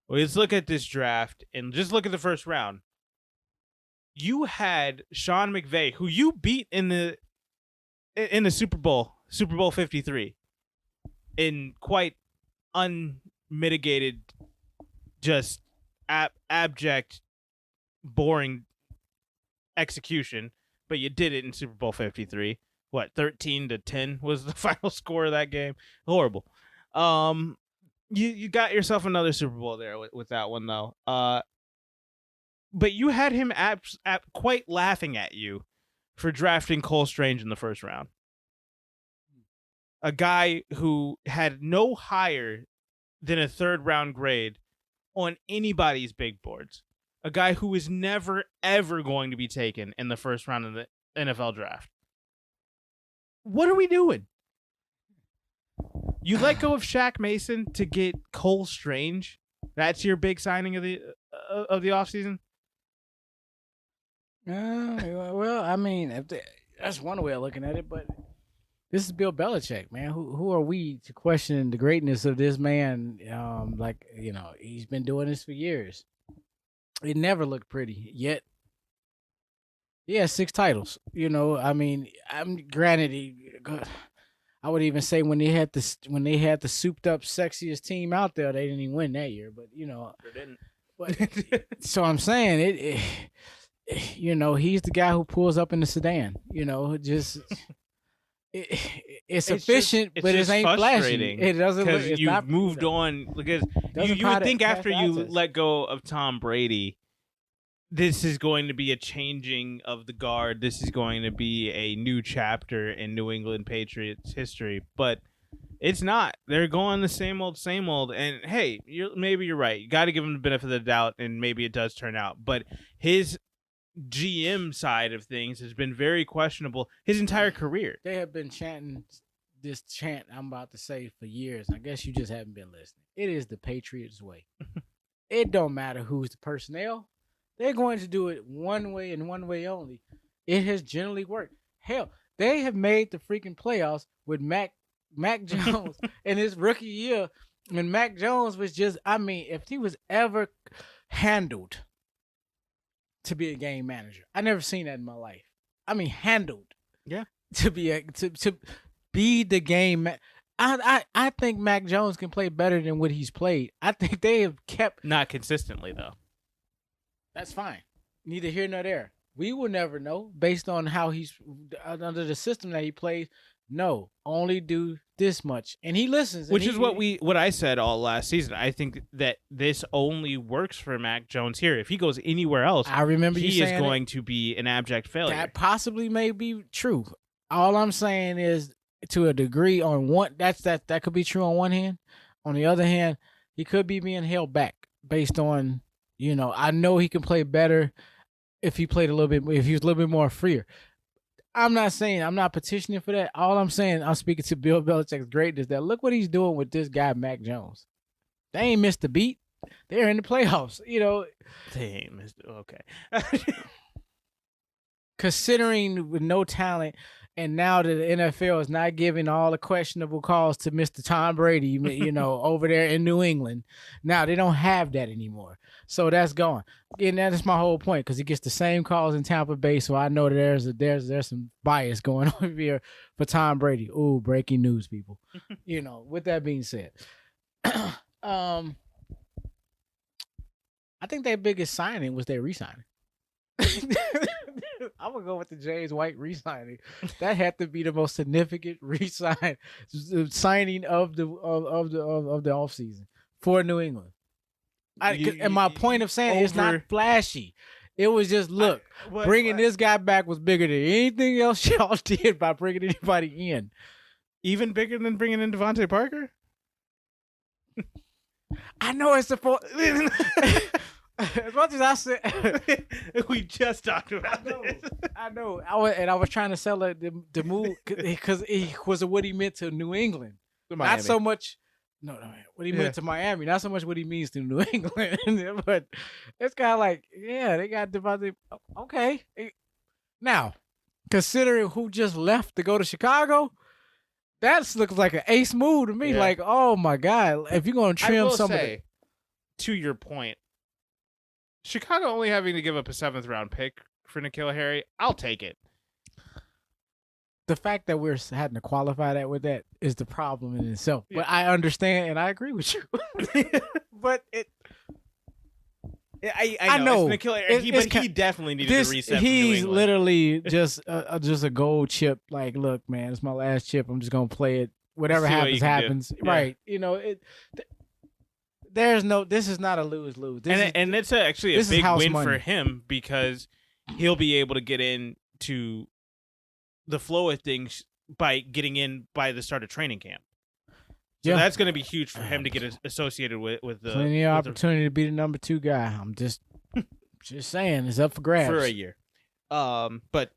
Well, let's look at this draft and just look at the first round. You had Sean McVay, who you beat in the Super Bowl 53, in quite unmitigated, just abject, boring execution, but you did it in Super Bowl 53. What, 13-10 was the final score of that game? Horrible. You got yourself another Super Bowl there with that one though. But you had him quite laughing at you for drafting Cole Strange in the first round. A guy who had no higher than a third round grade on anybody's big boards. A guy who is never, ever going to be taken in the first round of the NFL draft. What are we doing? You let go of Shaq Mason to get Cole Strange? That's your big signing of the offseason? Well, I mean, that's one way of looking at it, but this is Bill Belichick, man. Who are we to question the greatness of this man? He's been doing this for years. It never looked pretty, yet he has 6 titles. I mean, granted, I would even say when they had the souped up sexiest team out there, they didn't even win that year. But they didn't. But so I'm saying he's the guy who pulls up in the sedan. It's efficient, but it ain't flashy. It doesn't look. Because you've moved on. Because you would think after you let go of Tom Brady, this is going to be a changing of the guard. This is going to be a new chapter in New England Patriots history, but it's not. They're going the same old, same old. And hey, maybe you're right. You got to give him the benefit of the doubt, and maybe it does turn out. But his GM side of things has been very questionable his entire career. They have been chanting this chant I'm about to say for years. I guess you just haven't been listening. It is the Patriots way. It don't matter who's the personnel. They're going to do it one way and one way only. It has generally worked. Hell, they have made the freaking playoffs with Mac Jones in his rookie year when Mac Jones was just, I mean, if he was ever handled to be a game manager, I never seen that in my life. I mean, handled. Yeah. To be the game. I think Mac Jones can play better than what he's played. I think they have kept not consistently though. That's fine. Neither here nor there. We will never know based on how he's under the system that he plays. No, only do this much, and he listens. Which is what I said all last season. I think that this only works for Mac Jones here. If he goes anywhere else, I remember he is going to be an abject failure. That possibly may be true. All I'm saying is, to a degree, on one that could be true on one hand. On the other hand, he could be being held back based on. I know he can play better if he played a little bit, if he was a little bit more freer. I'm not petitioning for that. All I'm saying, I'm speaking to Bill Belichick's greatness, that look what he's doing with this guy, Mac Jones. They ain't missed a beat. They're in the playoffs, They ain't missed it. Okay. Considering with no talent, and now that the NFL is not giving all the questionable calls to Mr. Tom Brady, over there in New England, now they don't have that anymore. So that's gone. And that's my whole point, because he gets the same calls in Tampa Bay. So I know that there's some bias going on here for Tom Brady. Ooh, breaking news, people. With that being said, I think their biggest signing was their re-signing. I'm gonna go with the James White re-signing. That had to be the most significant signing of the offseason for New England. And my point of saying it's not flashy. It was just bringing this guy back was bigger than anything else y'all did by bringing anybody in. Even bigger than bringing in Devontae Parker. I know it's as much as I said, we just talked about this. I know. I was trying to sell it the move because it was what he meant to New England. Not so much. No, what he meant to Miami. Not so much what he means to New England. But it's kind of like, they got Devontae. Okay. Now, considering who just left to go to Chicago, That looks like an ace move to me. Yeah. Like, oh my god, if you're gonna I trim will some of say, to your point, Chicago only having to give up a 7th round pick for N'Keal Harry, I'll take it. the fact that we're having to qualify that with that is the problem in itself. Yeah. But I understand and I agree with you. But I know. know. It's N'Keal Harry, but he definitely needed to reset. He's from New England. literally just a gold chip. Like, look, man, it's my last chip. I'm just gonna play it. Whatever See what happens. Yeah. Right? You know, there's no. This is not a lose-lose. And it's actually a big win money for him because he'll be able to get into the flow of things by getting in by the start of training camp. So that's going to be huge for him to get associated with the plenty of opportunity to be the number 2 guy. I'm just saying, it's up for grabs for a year. But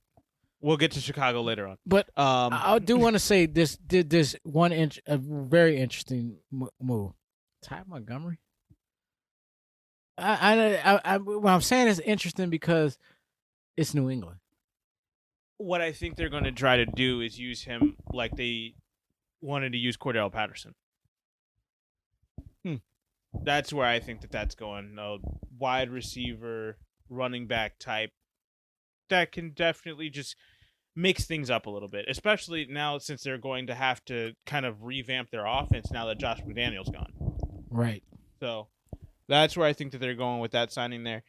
we'll get to Chicago later on. But I do want to say this a very interesting move. Ty Montgomery. What I'm saying is interesting because it's New England. What I think they're going to try to do is use him like they wanted to use Cordell Patterson. That's where I think that's going. A wide receiver, running back type that can definitely just mix things up a little bit, especially now since they're going to have to kind of revamp their offense now that Josh McDaniel's gone. Right. So that's where I think that they're going with that signing there.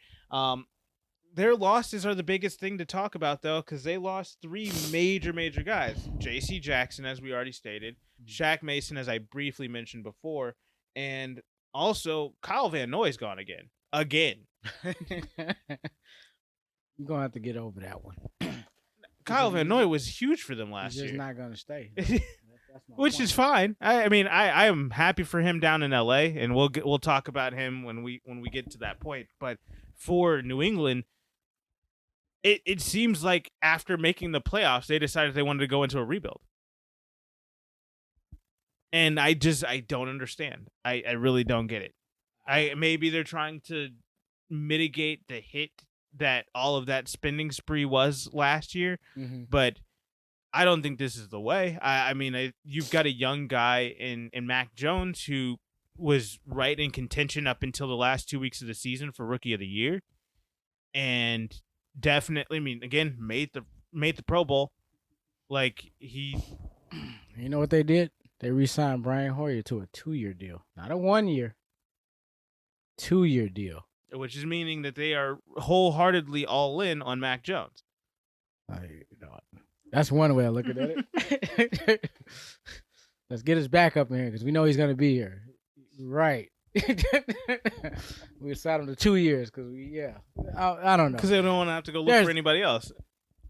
Their losses are the biggest thing to talk about, though, because they lost 3 major guys. J.C. Jackson, as we already stated, Shaq Mason, as I briefly mentioned before, and also Kyle Van Noy's gone again. You're going to have to get over that one. Kyle Van Noy was huge for them last year. He's just not going to stay. Which is fine. I mean, I am happy for him down in L.A., and we'll talk about him when we get to that point. But for New England, it seems like after making the playoffs, they decided they wanted to go into a rebuild. And I don't understand. I really don't get it. Maybe they're trying to mitigate the hit that all of that spending spree was last year, but I don't think this is the way. I mean, you've got a young guy in Mac Jones who was right in contention up until the last 2 weeks of the season for Rookie of the Year, and definitely, I mean, again, made the Pro Bowl. Like he, you know what they did? They re-signed Brian Hoyer to a 2-year deal, not a 1-year, 2-year deal. Which is meaning that they are wholeheartedly all in on Mac Jones. That's one way of looking at it. Let's get his back up in here because we know he's going to be here. Right. We signed him to 2 years because I don't know. Because they don't want to have to go look for anybody else.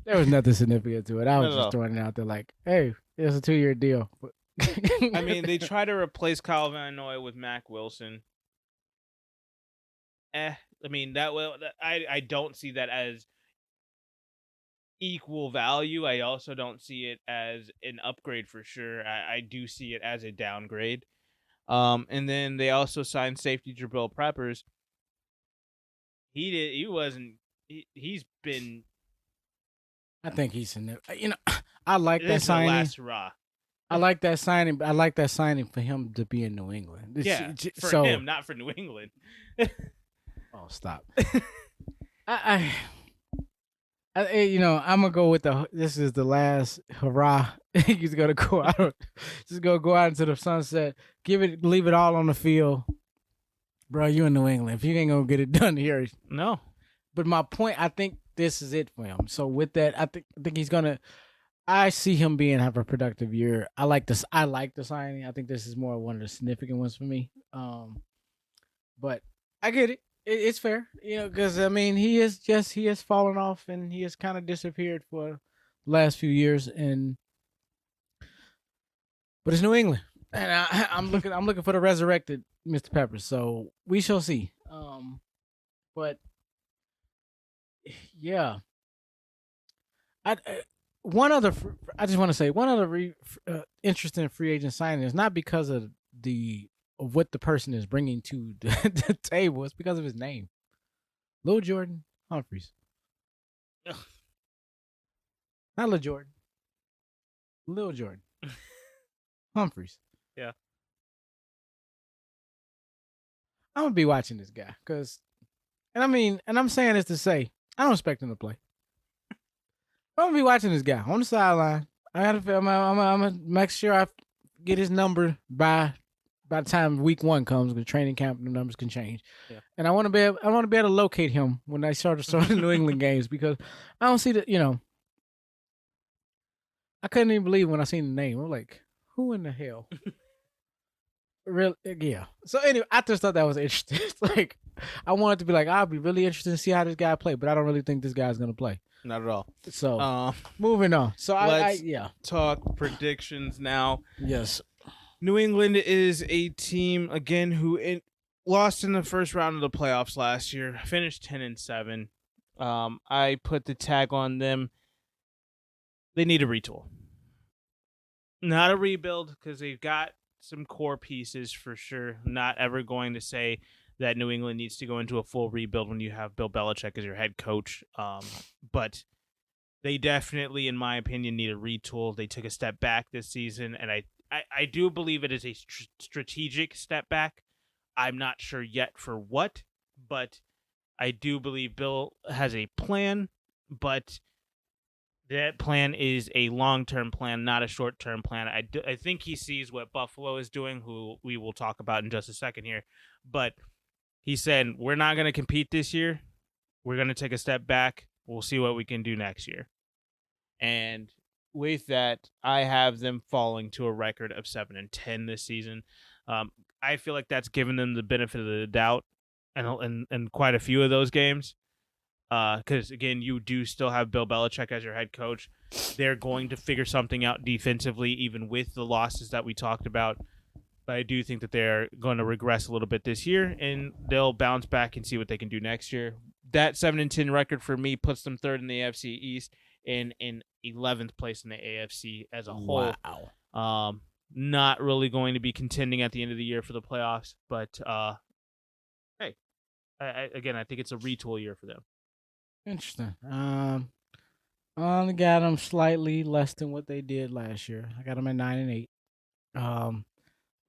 There was nothing significant to it. I was just throwing it out there like, hey, it's a 2-year deal. I mean, they try to replace Kyle Van Noy with Mac Wilson. I mean, I don't see that as equal value. I also don't see it as an upgrade for sure. I do see it as a downgrade. And then they also signed safety Jabril Peppers. He's been. I think he's in there. You know, I like that signing. Last hurrah. I like that signing. I like that signing for him to be in New England. For him, not for New England. Oh, stop. I you know, I'm gonna go with this is the last hurrah. He's gonna go out. Just go out into the sunset. Leave it all on the field, bro. You in New England. If you ain't gonna get it done here, no. But my point, I think this is it for him. So with that, I think he's gonna. I see him have a productive year. I like this. I like the signing. I think this is more one of the significant ones for me. But I get it. It's fair, you know, because I mean he has fallen off and he has kind of disappeared for the last few years, but it's New England, and I'm looking for the resurrected Mr. Pepper. So we shall see. But yeah, I just want to say one other interesting free agent signing is not because of what the person is bringing to the table. It's because of his name. Lil Jordan Humphreys. Ugh. Not Lil Jordan. Lil Jordan. Humphreys. Yeah. I'm gonna be watching this guy and I'm saying this to say I don't expect him to play. I'm gonna be watching this guy on the sideline. I gotta feel. I'm gonna make sure I get his number by the time week 1 comes. Because training camp, the numbers can change. Yeah. And I want to be able to locate him when I start the New England games because I don't see that. I couldn't even believe when I seen the name. I'm like, who in the hell? Really? Yeah. So anyway, I just thought that was interesting. It's like I wanted to be like, I'll be really interested to see how this guy play, but I don't really think this guy's gonna play. Not at all. So moving on. So let's yeah. talk predictions now. Yes. New England is a team again who lost in the first round of the playoffs last year. Finished 10-7. I put the tag on them. They need a retool, not a rebuild, because they've got some core pieces for sure. Not ever going to say that New England needs to go into a full rebuild when you have Bill Belichick as your head coach. But they definitely, in my opinion, need a retool. They took a step back this season, and I do believe it is a strategic step back. I'm not sure yet for what, but I do believe Bill has a plan, but that plan is a long-term plan, not a short-term plan. I think he sees what Buffalo is doing, who we will talk about in just a second here. But he said, we're not going to compete this year. We're going to take a step back. We'll see what we can do next year. And with that, I have them falling to a record of 7-10 this season. I feel like that's given them the benefit of the doubt and quite a few of those games. Because, again, you do still have Bill Belichick as your head coach. They're going to figure something out defensively, even with the losses that we talked about. But I do think that they're going to regress a little bit this year, and they'll bounce back and see what they can do next year. That 7-10 record for me puts them third in the AFC East and in 11th place in the AFC as a whole. Wow. Not really going to be contending at the end of the year for the playoffs, but hey, I think it's a retool year for them. Interesting. I only got them slightly less than what they did last year. I got them at 9-8. A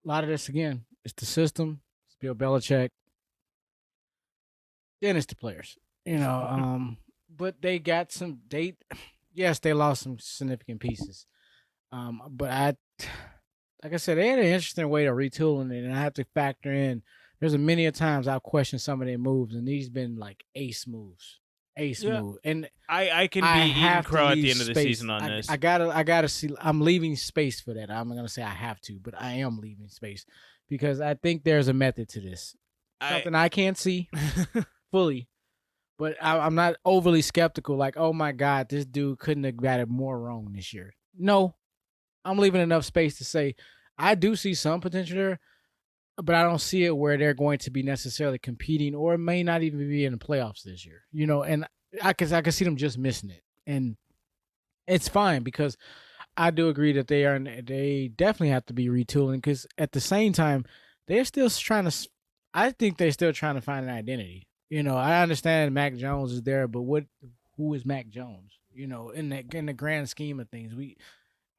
lot of this again, it's the system, it's Bill Belichick, then it's the players. But they got some. Yes, they lost some significant pieces. But like I said, they had an interesting way of retooling it, and I have to factor in. There's many a times I've questioned some of their moves, and these been like ace moves. Move, and I can be eating crow at the end of the season on this. I gotta see. I'm leaving space for that. I'm gonna say I have to, but I am leaving space because I think there's a method to this. Something I can't see fully, but I'm not overly skeptical. Like, oh my God, this dude couldn't have got it more wrong this year. No, I'm leaving enough space to say I do see some potential there, but I don't see it where they're going to be necessarily competing, or it may not even be in the playoffs this year. And I can see them just missing it, and it's fine because I do agree that they definitely have to be retooling because at the same time they're still trying to. I think they're still trying to find an identity. I understand Mac Jones is there, but who is Mac Jones? In the grand scheme of things,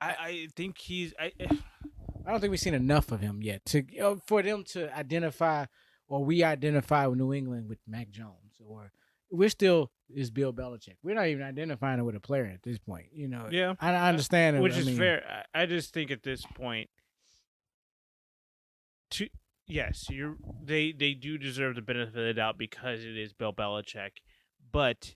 I think he's. I don't think we've seen enough of him yet for them to identify, or we identify with New England with Mac Jones, or we're still is Bill Belichick. We're not even identifying it with a player at this point. Yeah, I understand, which is fair. I just think at this point, yes, they do deserve the benefit of the doubt because it is Bill Belichick, but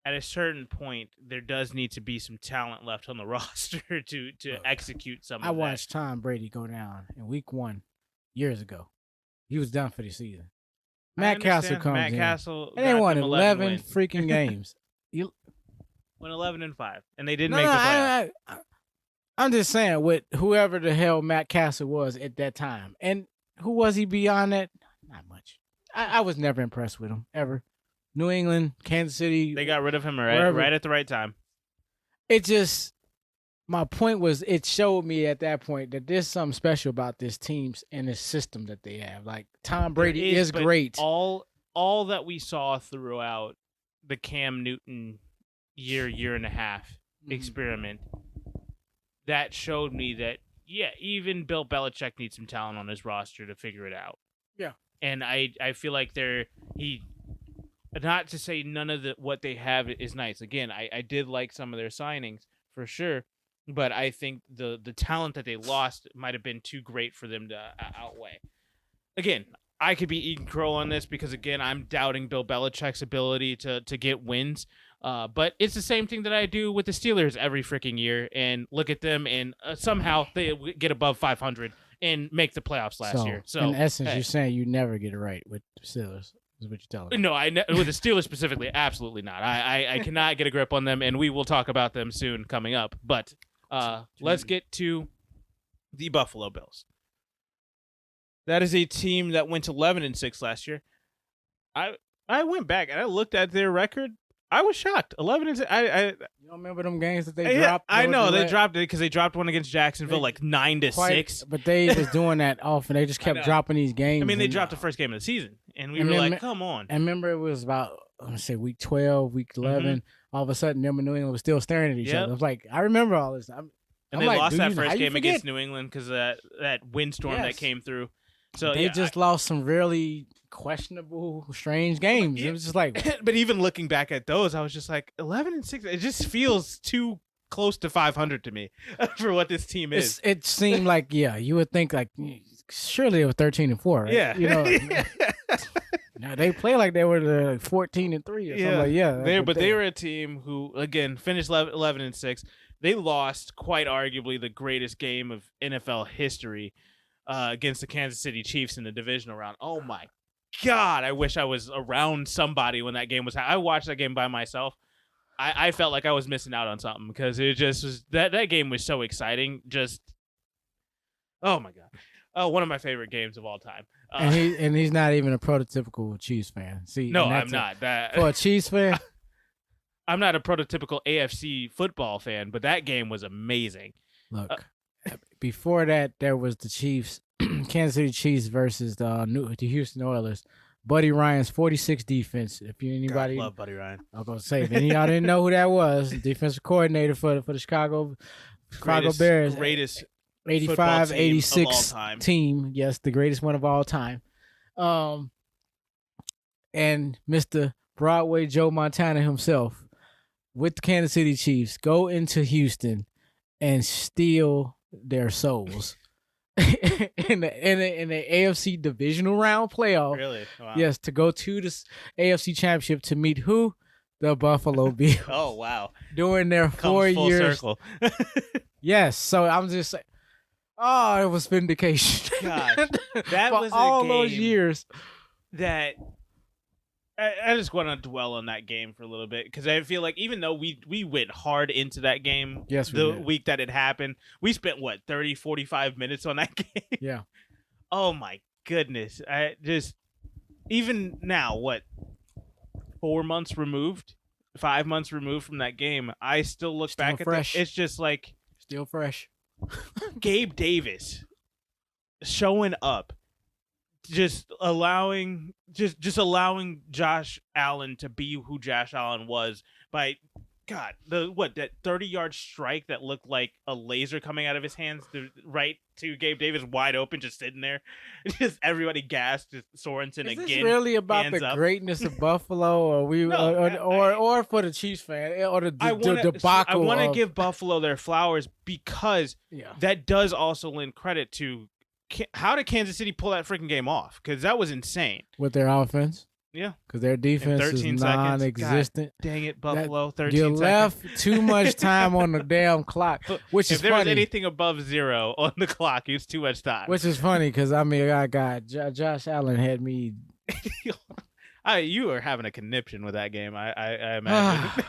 at a certain point, there does need to be some talent left on the roster to execute some of that. I watched Tom Brady go down in week 1 years ago. He was done for the season. Matt Castle comes in. Castle and they won 11 freaking games. Went 11-5, and they didn't make the playoffs. I'm just saying, with whoever the hell Matt Castle was at that time. And who was he beyond that? Not much. I was never impressed with him, ever. New England, Kansas City. They got rid of him right at the right time. It just, my point was, it showed me at that point that there's something special about this team and this system that they have. Like, Tom Brady is great. All that we saw throughout the Cam Newton year and a half experiment, that showed me that yeah, even Bill Belichick needs some talent on his roster to figure it out. Yeah. And I feel like not to say none of what they have is nice. Again, I did like some of their signings for sure, but I think the talent that they lost might have been too great for them to outweigh. Again, I could be eating crow on this because, again, I'm doubting Bill Belichick's ability to get wins. But it's the same thing that I do with the Steelers every freaking year, and look at them, and somehow they get above 500 and make the playoffs last year. So in essence, you're saying you never get it right with the Steelers. Is what you're telling me? No, with the Steelers specifically, absolutely not. I cannot get a grip on them, and we will talk about them soon coming up. But let's get to the Buffalo Bills. That is a team that went 11-6 last year. I went back and I looked at their record. I was shocked. 11-6. You don't remember them games that they dropped? I know they dropped it because they dropped one against Jacksonville, like 9-6. But they was doing that often. They just kept dropping these games. I mean, they dropped the first game of the season, and we were like, "Come on!" And remember, it was about week 12, week 11. Mm-hmm. All of a sudden, them and New England was still staring at each other. I was like, I remember all this. And they lost that first game against New England because of that windstorm that came through. So they just lost some really questionable, strange games. It was just like, but even looking back at those, I was just like 11-6. It just feels too close to 500 to me for what this team is. It seemed like you would think like surely it was 13-4, right? Yeah, you know. Now they play like they were 14-3 or something like they were a team who again finished 11-6. They lost quite arguably the greatest game of NFL history against the Kansas City Chiefs in the divisional round. Oh my God, I wish I was around somebody when that game was. I watched that game by myself. I felt like I was missing out on something because it just was that game was so exciting. Just oh my God, one of my favorite games of all time. And he's not even a prototypical Chiefs fan. See, no, I'm not. For a Chiefs fan, I'm not a prototypical AFC football fan, but that game was amazing. Look, before that, there was the Chiefs, Kansas City Chiefs versus the Houston Oilers. Buddy Ryan's 46 defense. If anybody love Buddy Ryan, I was gonna say if any of y'all didn't know who that was, defensive coordinator for the Chicago Bears, greatest 85-86 team. Yes, the greatest one of all time. And Mr. Broadway Joe Montana himself with the Kansas City Chiefs go into Houston and steal their souls in the AFC divisional round playoff. Really? Wow. Yes, to go to the AFC Championship to meet who? The Buffalo Bills. Oh wow! During their 4 years. Full circle. Yes, so I'm just saying. Oh, it was vindication. God, that for was all a game those years. That I just want to dwell on that game for a little bit because I feel like even though we went hard into that game, week that it happened, we spent 30, 45 minutes on that game. Yeah. Oh my goodness! I just even now 4 months removed, 5 months removed from that game, I still look back at it. It's just like still fresh. Gabe Davis showing up, just allowing Josh Allen to be who Josh Allen was by that 30-yard strike that looked like a laser coming out of his hands right to Gabe Davis wide open, just sitting there. Just everybody gasped. Just Sorensen again. Is this really about the greatness of Buffalo, or for the Chiefs fan, or the debacle? I want to give Buffalo their flowers because that does also lend credit to how did Kansas City pull that freaking game off? Because that was insane with their offense. Yeah, because their defense is non-existent. God, dang it, Buffalo! 13 seconds. You left too much time on the damn clock, which is funny. If there was anything above 0 on the clock, it's too much time. Which is funny because I got Josh Allen had me. You were having a conniption with that game. I imagine.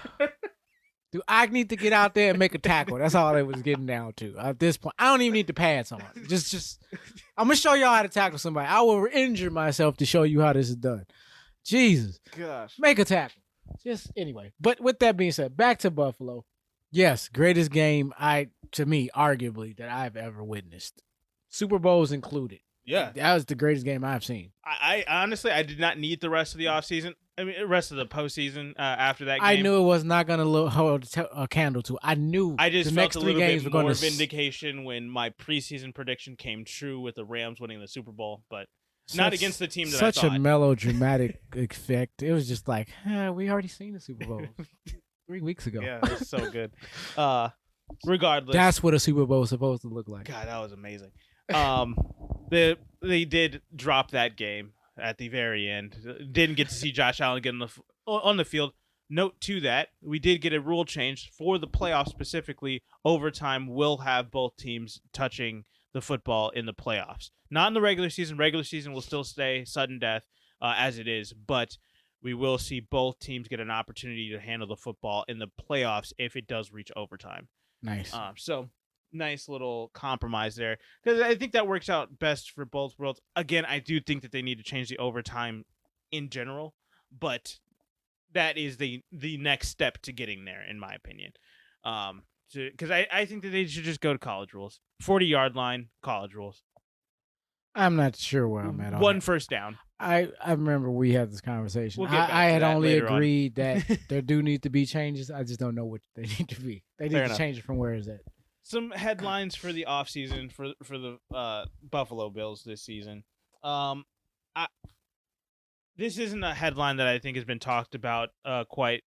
Dude, I need to get out there and make a tackle. That's all it was getting down to. At this point, I don't even need to pads on. Just, I'm gonna show y'all how to tackle somebody. I will injure myself to show you how this is done. Jesus. Gosh. Make a tackle. Just anyway. But with that being said, back to Buffalo. Yes, greatest game to me, arguably, that I've ever witnessed. Super Bowls included. Yeah. That was the greatest game I've seen. I honestly, I did not need the rest of the offseason. I mean, the rest of the postseason after that game. I knew it was not going to hold a candle to. I knew I just the felt next a 3 little games bit were going more to vindication when my preseason prediction came true with the Rams winning the Super Bowl, but not against the team that I such thought. a melodramatic effect. It was just like, we already seen the Super Bowl 3 weeks ago. Yeah, it was so good. Regardless, That's what a Super Bowl is supposed to look like. God, that was amazing. They did drop that game at the very end. Didn't get to see Josh Allen get on the field. Note to that, we did get a rule change for the playoffs specifically. Overtime will have both teams touching the football in the playoffs. Not in the regular season. Regular season will still stay sudden death as it is, but we will see both teams get an opportunity to handle the football in the playoffs if it does reach overtime. Nice. So nice little compromise there, because I think that works out best for both worlds. Again, I do think that they need to change the overtime in general, but that is the next step to getting there, in my opinion. Because I think that they should just go to college rules. 40-yard line, college rules. I'm not sure where I'm at on One that. first down. I remember we had this conversation. We'll get back I to had that only later on. agreed that there do need to be changes. I just don't know what they need to be. They need Fair to enough. change it from where is that. Some headlines for the offseason for the Buffalo Bills this season. This isn't a headline that I think has been talked about quite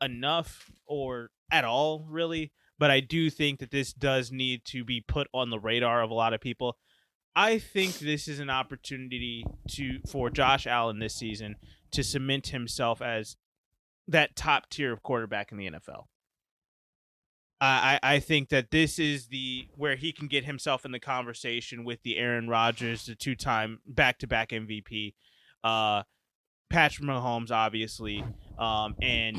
enough or at all, really. But I do think that this does need to be put on the radar of a lot of people. I think this is an opportunity for Josh Allen this season to cement himself as that top tier of quarterback in the NFL. I think that this is where he can get himself in the conversation with the Aaron Rodgers, the 2-time back-to-back MVP, Patrick Mahomes, obviously, and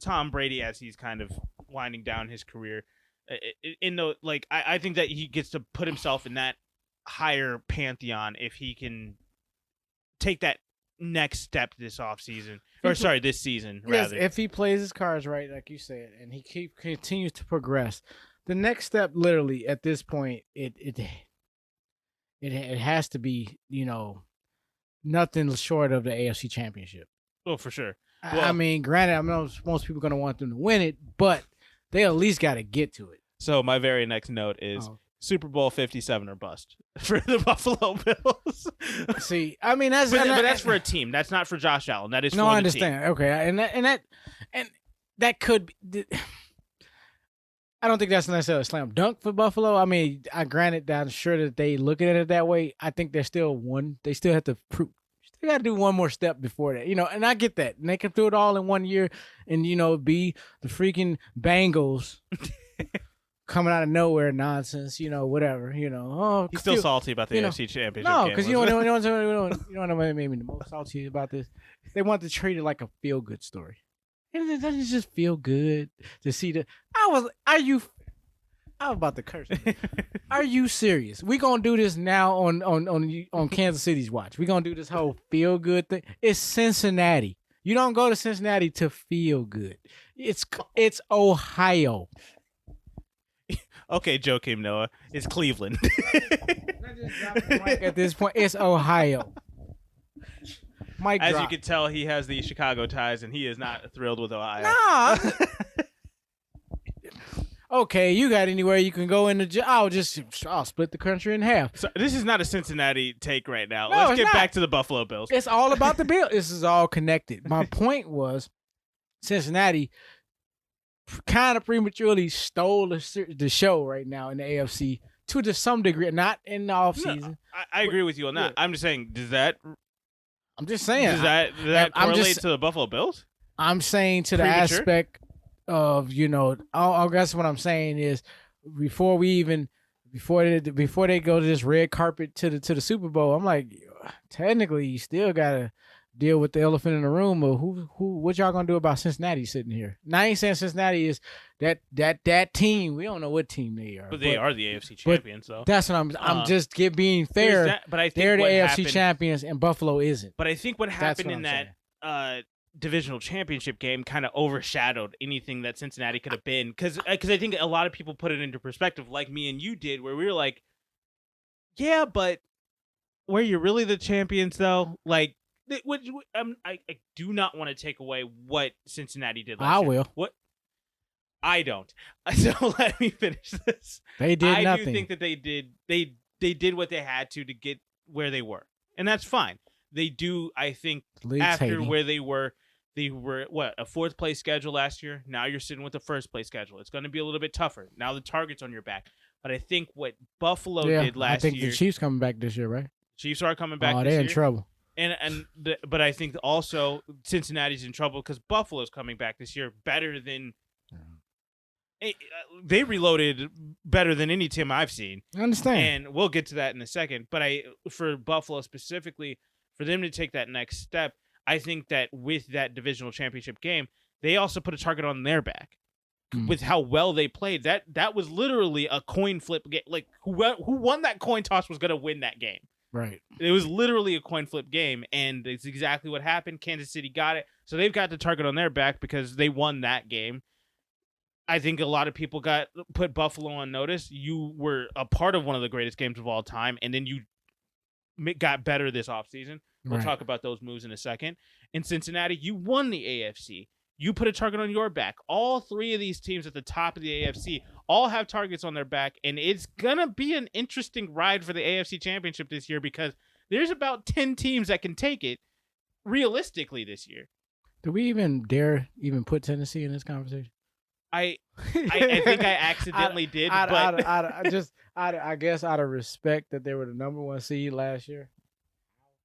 Tom Brady as he's kind of winding down his career. I think that he gets to put himself in that higher pantheon if he can take that next step this offseason. This season, rather. Yes, if he plays his cards right, like you said, and he continues to progress, the next step, literally, at this point, it has to be, nothing short of the AFC Championship. Oh, for sure. I mean, granted, I know most people are going to want them to win it, but they at least got to get to it. So my very next note is Super Bowl 57 or bust for the Buffalo Bills. See, I mean, that's for a team. That's not for Josh Allen. That is no, for I the understand. team. Okay, and that could be. I don't think that's necessarily a slam dunk for Buffalo. I mean, granted that I'm sure that they look at it that way. I think they're still one. They still have to prove. They got to do one more step before that, and I get that. And they can do it all in 1 year, and be the freaking Bengals coming out of nowhere nonsense, whatever, Oh, he's still salty about the AFC Championship. No, game, because you know what made me the most salty about this. They want to treat it like a feel good story, and it doesn't just feel good to see the. I was about to curse. Are you serious? We gonna do this now on Kansas City's watch. We gonna do this whole feel good thing. It's Cincinnati. You don't go to Cincinnati to feel good. It's Ohio. Okay, Joakim Noah. It's Cleveland. At this point, it's Ohio. As you can tell, he has the Chicago ties, and he is not thrilled with Ohio. Nah. Okay, you got anywhere you can go in the I'll split the country in half. So this is not a Cincinnati take right now. No, Let's it's get not. back to the Buffalo Bills. It's all about the Bills. This is all connected. My point was Cincinnati kind of prematurely stole the show right now in the AFC to some degree, not in the offseason. No, I agree with you on that. Yeah. I'm just saying, does that correlate to the Buffalo Bills? I'm saying to the aspect of, I guess what I'm saying is before they go to this red carpet to the Super Bowl, I'm like, technically you still gotta deal with the elephant in the room of what y'all gonna do about Cincinnati sitting here. Now I ain't saying Cincinnati is that team. We don't know what team they are. But they are the AFC champions, though. That's what I'm just being fair. But I think they're the AFC champions and Buffalo isn't. But I think what happened in that divisional championship game kind of overshadowed anything that Cincinnati could have been, because I think a lot of people put it into perspective, like me and you did, where we were like, Yeah, but were you really the champions though? Like, I do not want to take away what Cincinnati did last I year. will. What I don't. So let me finish this. They did I nothing. do think that they did what they had to get where they were, and that's fine. They do. I think League's after hating. where they were what, a fourth place schedule last year. Now you're sitting with a first place schedule. It's going to be a little bit tougher. Now the target's on your back. But I think what Buffalo did last I think year. the Chiefs coming back this year, right? Chiefs are coming back. Oh, this they're year. in trouble. But I think also Cincinnati's in trouble because Buffalo's coming back this year better than. They reloaded better than any team I've seen. I understand. And we'll get to that in a second. But for Buffalo specifically, for them to take that next step, I think that with that divisional championship game, they also put a target on their back. With how well they played, that was literally a coin flip game. Like who won that coin toss was going to win that game. Right. It was literally a coin flip game, and it's exactly what happened. Kansas City got it, so they've got the target on their back because they won that game. I think a lot of people put Buffalo on notice. You were a part of one of the greatest games of all time, and then you got better this offseason. We'll talk about those moves in a second. In Cincinnati, you won the AFC. You put a target on your back. All three of these teams at the top of the AFC all have targets on their back, and it's going to be an interesting ride for the AFC Championship this year because there's about 10 teams that can take it realistically this year. Do we even dare put Tennessee in this conversation? I think I accidentally did, but I guess out of respect that they were the number one seed last year.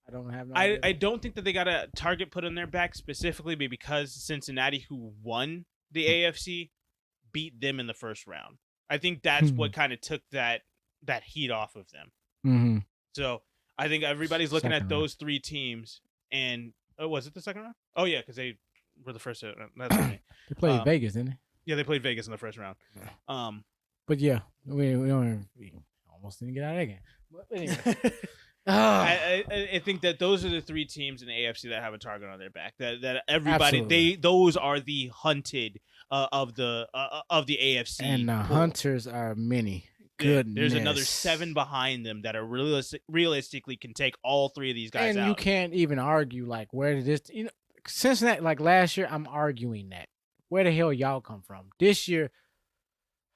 I don't have no idea. I don't think that they got a target put on their back specifically because Cincinnati, who won the AFC, beat them in the first round. I think that's what kind of took that heat off of them. Mm-hmm. So I think everybody's looking at those three teams, and was it the second round? Oh yeah, because they were the first. That's funny. They played Vegas, didn't they? Yeah, they played Vegas in the first round. But yeah, we almost didn't get out of that game. But anyway. I think that those are the three teams in the AFC that have a target on their back. That everybody those are the hunted of the AFC, and the hunters are many. Goodness, there's another 7 behind them that are realistically can take all three of these guys out. And you can't even argue like where did this Cincinnati, like last year. I'm arguing that where the hell y'all come from this year.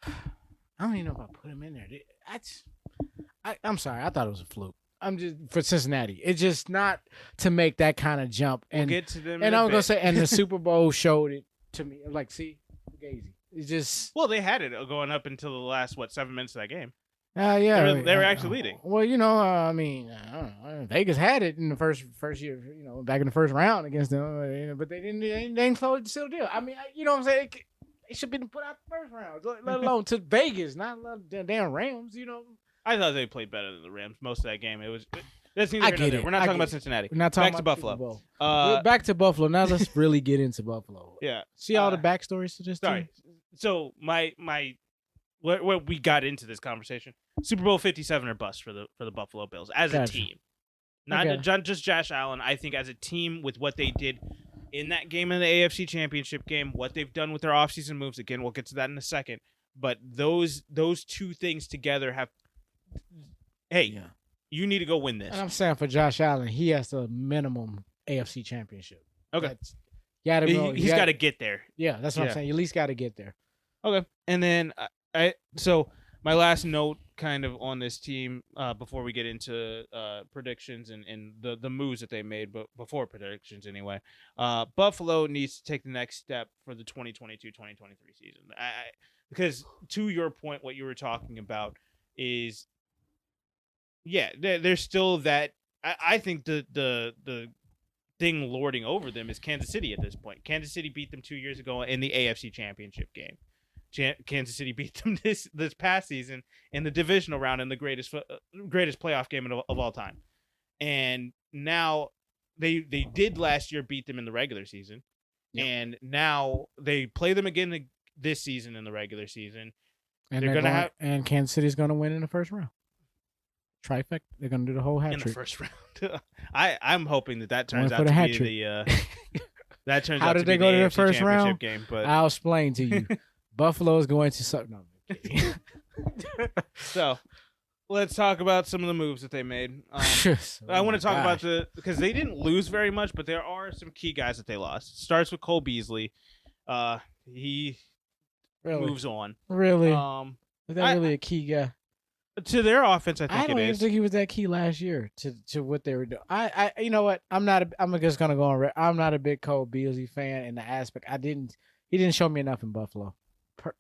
I don't even know if I put them in there. I'm sorry, I thought it was a fluke. I'm just for Cincinnati. It's just not to make that kind of jump. And we'll get to them. And I was gonna say, and the Super Bowl showed it to me. Like, see, Gazy. It's just they had it going up until the last 7 minutes of that game. Yeah, they were actually leading. Well, I mean, Vegas had it in the first year. Back in the first round against them, but they didn't close the seal deal. I mean, you know what I'm saying? It should have been put out the first round, let alone to Vegas, not the damn Rams. I thought they played better than the Rams most of that game. That's neither here nor there. We're not talking about Cincinnati. We're not talking back about to Buffalo. Back to Buffalo. Now let's really get into Buffalo. Yeah. See all the backstories to this team? So what we got into this conversation, Super Bowl 57 or bust for the Buffalo Bills as a team. Not just Josh Allen. I think as a team with what they did in that game, in the AFC Championship game, what they've done with their offseason moves. Again, we'll get to that in a second. But those two things together have. Hey, you need to go win this. And I'm saying for Josh Allen, he has the minimum AFC Championship. Okay. He's got to get there. Yeah, that's what I'm saying. You at least got to get there. Okay. And then so my last note kind of on this team before we get into predictions and the moves that they made, but before predictions anyway, Buffalo needs to take the next step for the 2022-2023 season. Because to your point, what you were talking about is, there's still that. I think the thing lording over them is Kansas City at this point. Kansas City beat them 2 years ago in the AFC Championship game. Kansas City beat them this past season in the divisional round in the greatest playoff game of all time. And now they did last year beat them in the regular season. Yep. And now they play them again this season in the regular season. And and Kansas City's going to win in the first round. Trifecta. They're going to do the whole hat trick. In the first round. I'm hoping that turns out to be that turns How out did to they be go the to the AFC first round? Game, but I'll explain to you. Buffalo is going to suck. No, I'm kidding. So let's talk about some of the moves that they made. Oh I want my to talk about gosh. because they didn't lose very much, but there are some key guys that they lost. It starts with Cole Beasley. He Really, moves on. really, Um, is that I really a key guy? to their offense, I I think it don't even is. think he was that key last year to what they were doing. You know what? I'm just gonna go on. I'm not a big Cole Beasley fan in the aspect. He didn't show me enough in Buffalo, per,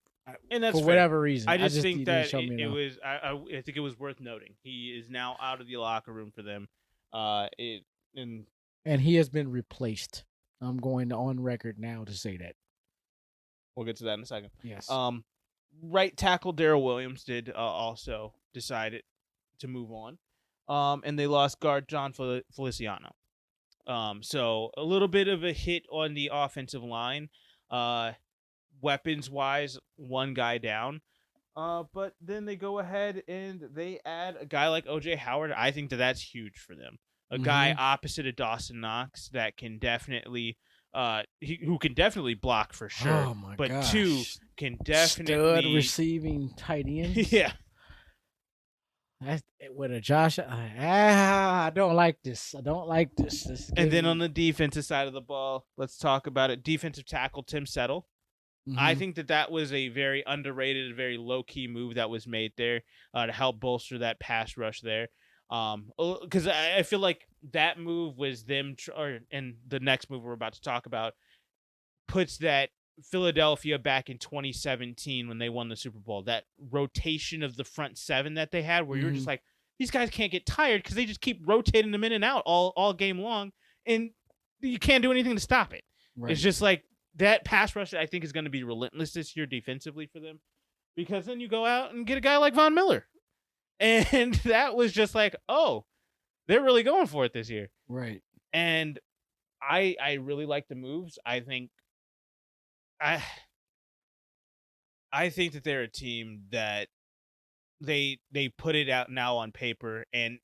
And that's for fair. whatever reason. I I just just think he didn't that show me it enough. was. I think it was worth noting. He is now out of the locker room for them. It and And he has been replaced. I'm going on record now to say that. we'll get to that in a second. Yes. Right tackle Daryl Williams did also decide to move on. And they lost guard John Feliciano. So a little bit of a hit on the offensive line. Weapons wise, one guy down. But then they go ahead and they add a guy like OJ Howard. I think that's huge for them. A guy opposite of Dawson Knox that can definitely who can definitely block for sure. Oh my but gosh. two can definitely stud receiving tight end. yeah. That's with a Josh. I don't like this. I don't like this. And then on the defensive side of the ball, let's talk about it. Defensive tackle Tim Settle. I think that was a very underrated, very low key move that was made there to help bolster that pass rush there. Because I feel like that move was them, and the next move we're about to talk about puts that Philadelphia back in 2017 when they won the Super Bowl. That rotation of the front seven that they had, where you're just like, these guys can't get tired because they just keep rotating them in and out all game long, and you can't do anything to stop it. Right. It's just like that pass rush, I think, is going to be relentless this year defensively for them, because then you go out and get a guy like Von Miller, and that was just like, oh, they're really going for it this year, right? And I really like the moves. I think that they're a team that they put it out now on paper, and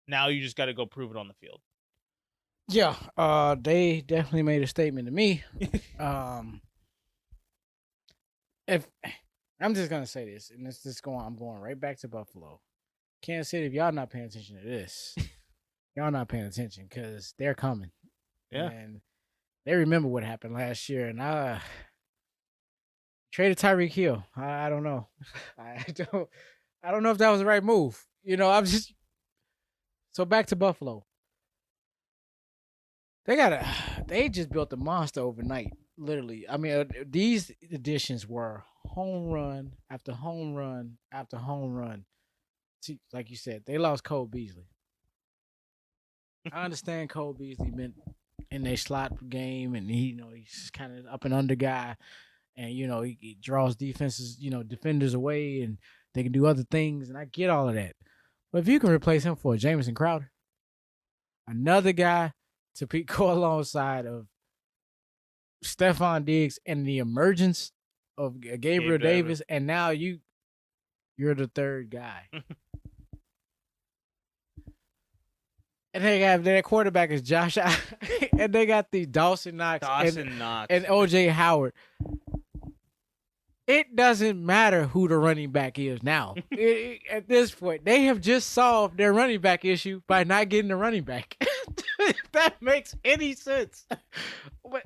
now you just got to go prove it on the field. Yeah, they definitely made a statement to me. If I'm just gonna say this, and I'm going right back to Buffalo, Kansas City. If y'all not paying attention to this, y'all not paying attention because they're coming. Yeah, and they remember what happened last year, and I traded Tyreek Hill. I don't know. I don't know if that was the right move. You know, so back to Buffalo. They just built a monster overnight, literally. I mean, these additions were home run after home run after home run. See, like you said, they lost Cole Beasley. I understand Cole Beasley been in their slot game, and he's kind of up and under guy, and he draws defenses, defenders away, and they can do other things, and I get all of that. But if you can replace him for a Jamison Crowder, another guy to go alongside of Stephon Diggs and the emergence of Gabriel Davis, and now you're the third guy. And they got their quarterback is Josh, and they got the Dawson Knox and OJ Howard. It doesn't matter who the running back is now. At this point, they have just solved their running back issue by not getting a running back. If that makes any sense. But,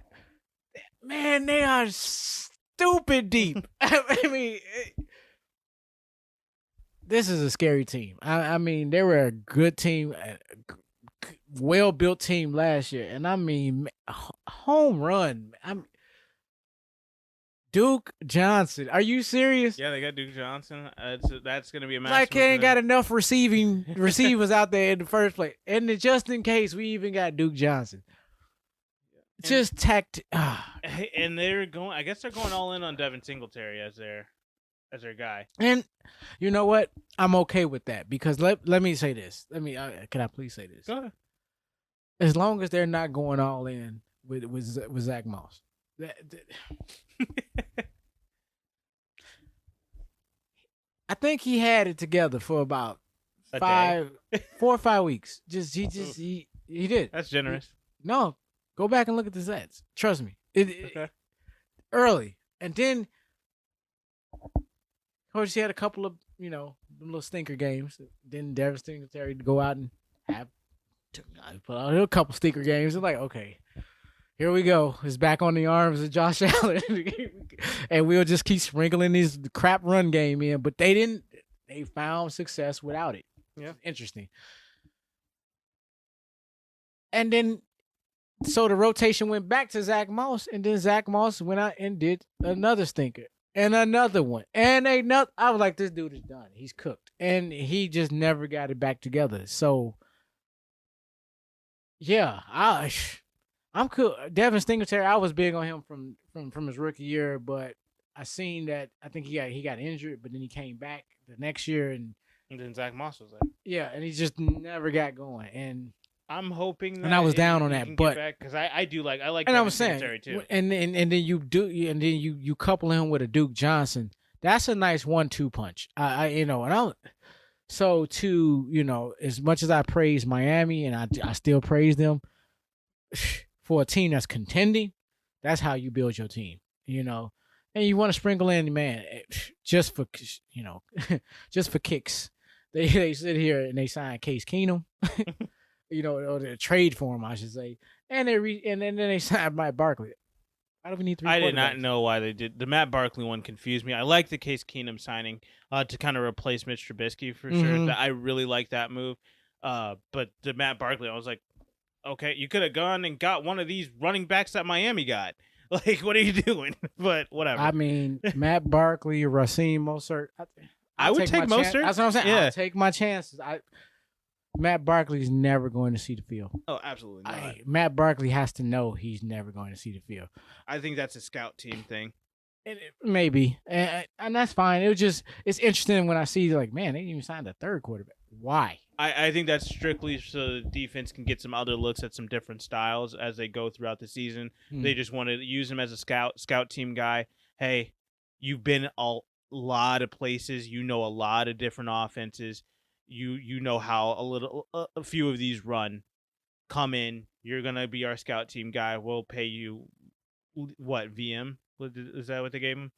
man, they are stupid deep. I mean, this is a scary team. I mean, they were a good team, a well-built team last year. And I mean, home run. Duke Johnson. Are you serious? Yeah, they got Duke Johnson. That's going to be a match. Like they ain't got enough receivers out there in the first place. And just in case, we even got Duke Johnson. Just tacked. And they're going. I guess they're going all in on Devin Singletary as their guy. And you know what? I'm okay with that because let me say this. Can I please say this? Go ahead. As long as they're not going all in with Zach Moss. I think he had it together for about 4 or 5 weeks. He did. That's generous. No, go back and look at the stats. Trust me. Early, and then, of course, he had a couple of little stinker games. Then Devin Singletary to go out and have put out a couple stinker games. It's like, okay, here we go. It's back on the arms of Josh Allen, and we'll just keep sprinkling these crap run game in. But they didn't. They found success without it. Yeah, interesting. And then, so the rotation went back to Zach Moss, and then Zach Moss went out and did another stinker and another one and another. I was like, this dude is done. He's cooked, and he just never got it back together. So, yeah, I'm cool. Devin Singletary, I was big on him from his rookie year, but I seen that I think he got injured, but then he came back the next year, and then Zach Moss was there. Yeah, and he just never got going, and I'm hoping that and I was down on that, but because I like and I was saying Singletary too. And then you couple him with a Duke Johnson. That's a nice 1-2 punch. So to as much as I praise Miami and I still praise them for a team that's contending, that's how you build your team. And you want to sprinkle in, man, just for just for kicks. They sit here and they sign Case Keenum. Or the trade for him, I should say, and then they signed Matt Barkley. Why do we need 3 quarterbacks? I did not know why they did the Matt Barkley one. Confused me. I like the Case Keenum signing to kind of replace Mitch Trubisky for sure. I really like that move. But the Matt Barkley, I was like, okay, you could have gone and got one of these running backs that Miami got. Like, what are you doing? But whatever. I mean, Matt Barkley, Raheem Mostert. I would take Mostert. That's what I'm saying. Yeah. I'll take my chances. Matt Barkley's never going to see the field. Oh, absolutely not. Matt Barkley has to know he's never going to see the field. I think that's a scout team thing. Maybe, and that's fine. It's interesting when I see like, man, they didn't even sign the third quarterback. Why? I think that's strictly so the defense can get some other looks at some different styles as they go throughout the season. They just want to use him as a scout team guy. Hey, you've been a lot of places. You know a lot of different offenses. You know how a few of these run. Come in. You're gonna be our scout team guy. We'll pay you what VM? Is that what they gave him?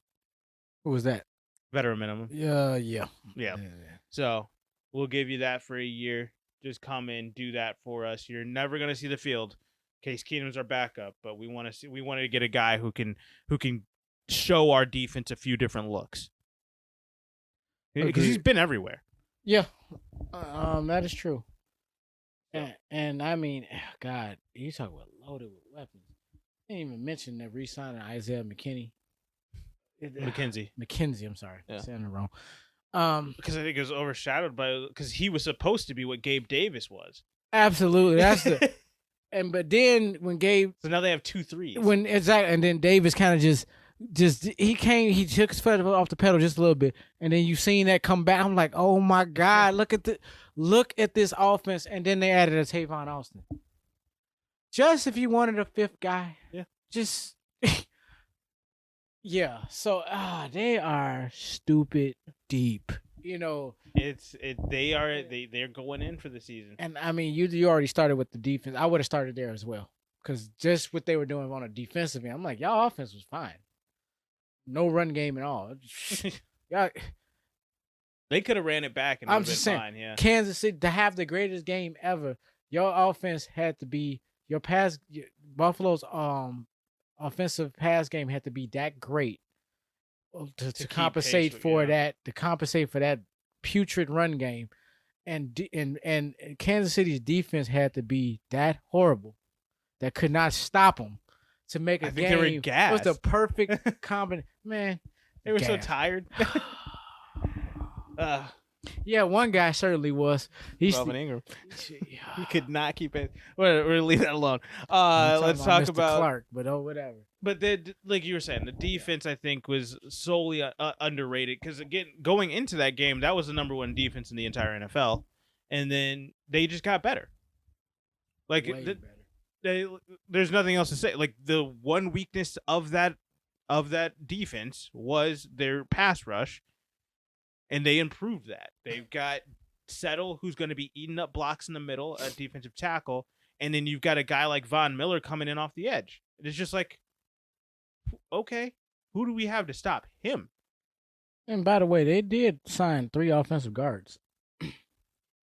What was that? Veteran minimum. Yeah. So we'll give you that for a year. Just come in, do that for us. You're never gonna see the field. Case Keenum's our backup, but we wanted to get a guy who can show our defense a few different looks. Because he's been everywhere. Yeah, that is true. And I mean, God, you talk about loaded with weapons. I didn't even mention that re-signing Isaiah McKinney. McKenzie, I'm sorry. Yeah. I'm saying it wrong. Because I think it was overshadowed because he was supposed to be what Gabe Davis was. Absolutely. That's but then when Gabe, so now they have 2 threes. And then Davis kind of just he took his foot off the pedal just a little bit, and then you seen that come back. I'm like, oh my God, look at this offense. And then they added a Tavon Austin. Just if you wanted a fifth guy, just yeah. So they are stupid deep. They're going in for the season. And I mean, you already started with the defense. I would have started there as well, because just what they were doing on a defensive end, I'm like, y'all offense was fine. No run game at all. Yeah, they could have ran it back and I'm just saying, fine. Yeah, Kansas City to have the greatest game ever. Your offense had to be Buffalo's offensive pass game had to be that great to compensate for that. To compensate for that putrid run game, and Kansas City's defense had to be that horrible that could not stop them to make a game. They were gassed. It was the perfect combination. Man, they were so tired. Yeah, one guy certainly was. Melvin Ingram. He could not keep it. We'll leave that alone. Let's talk about Clark, but whatever. But like you were saying, the defense I think was solely underrated because again, going into that game, that was the number 1 defense in the entire NFL, and then they just got better. Like there's nothing else to say. Like the one weakness of that defense was their pass rush. And they improved that. They've got Settle, who's going to be eating up blocks in the middle at defensive tackle. And then you've got a guy like Von Miller coming in off the edge. It's just like, okay, who do we have to stop him? And by the way, they did sign 3 offensive guards.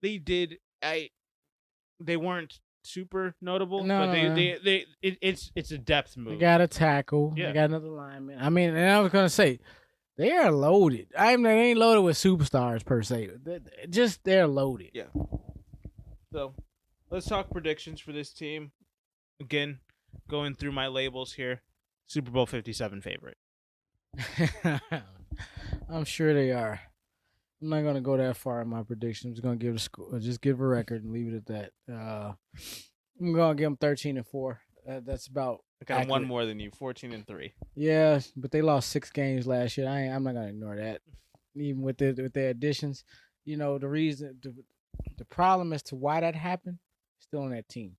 They did. They weren't super notable, No, but no, no. it's a depth They move. got a tackle. They Yeah. got another lineman. I mean, and I was gonna say they are loaded. I mean, they ain't loaded with superstars per se. They're loaded. Yeah. So let's talk predictions for this team. Again, going through my labels here. Super Bowl 57 favorite. I'm sure they are. I'm not gonna go that far in my prediction. I'm just gonna give a score, just give a record and leave it at that. I'm gonna give them 13-4. That's about. I got one accurate. more than you, 14-3. Yeah, but they lost 6 games last year. I'm not gonna ignore that. Even with their additions, the reason, the problem as to why that happened, still on that team.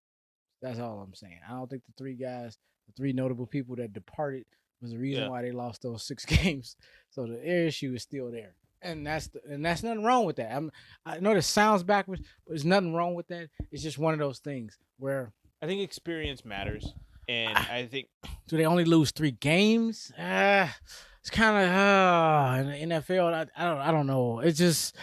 That's all I'm saying. I don't think the 3 notable people that departed was the reason why they lost those 6 games. So the issue is still there. And that's nothing wrong with that. I know this sounds backwards, but there's nothing wrong with that. It's just one of those things where I think experience matters, and I think do they only lose 3 games? It's kind of in the NFL. I don't know. It's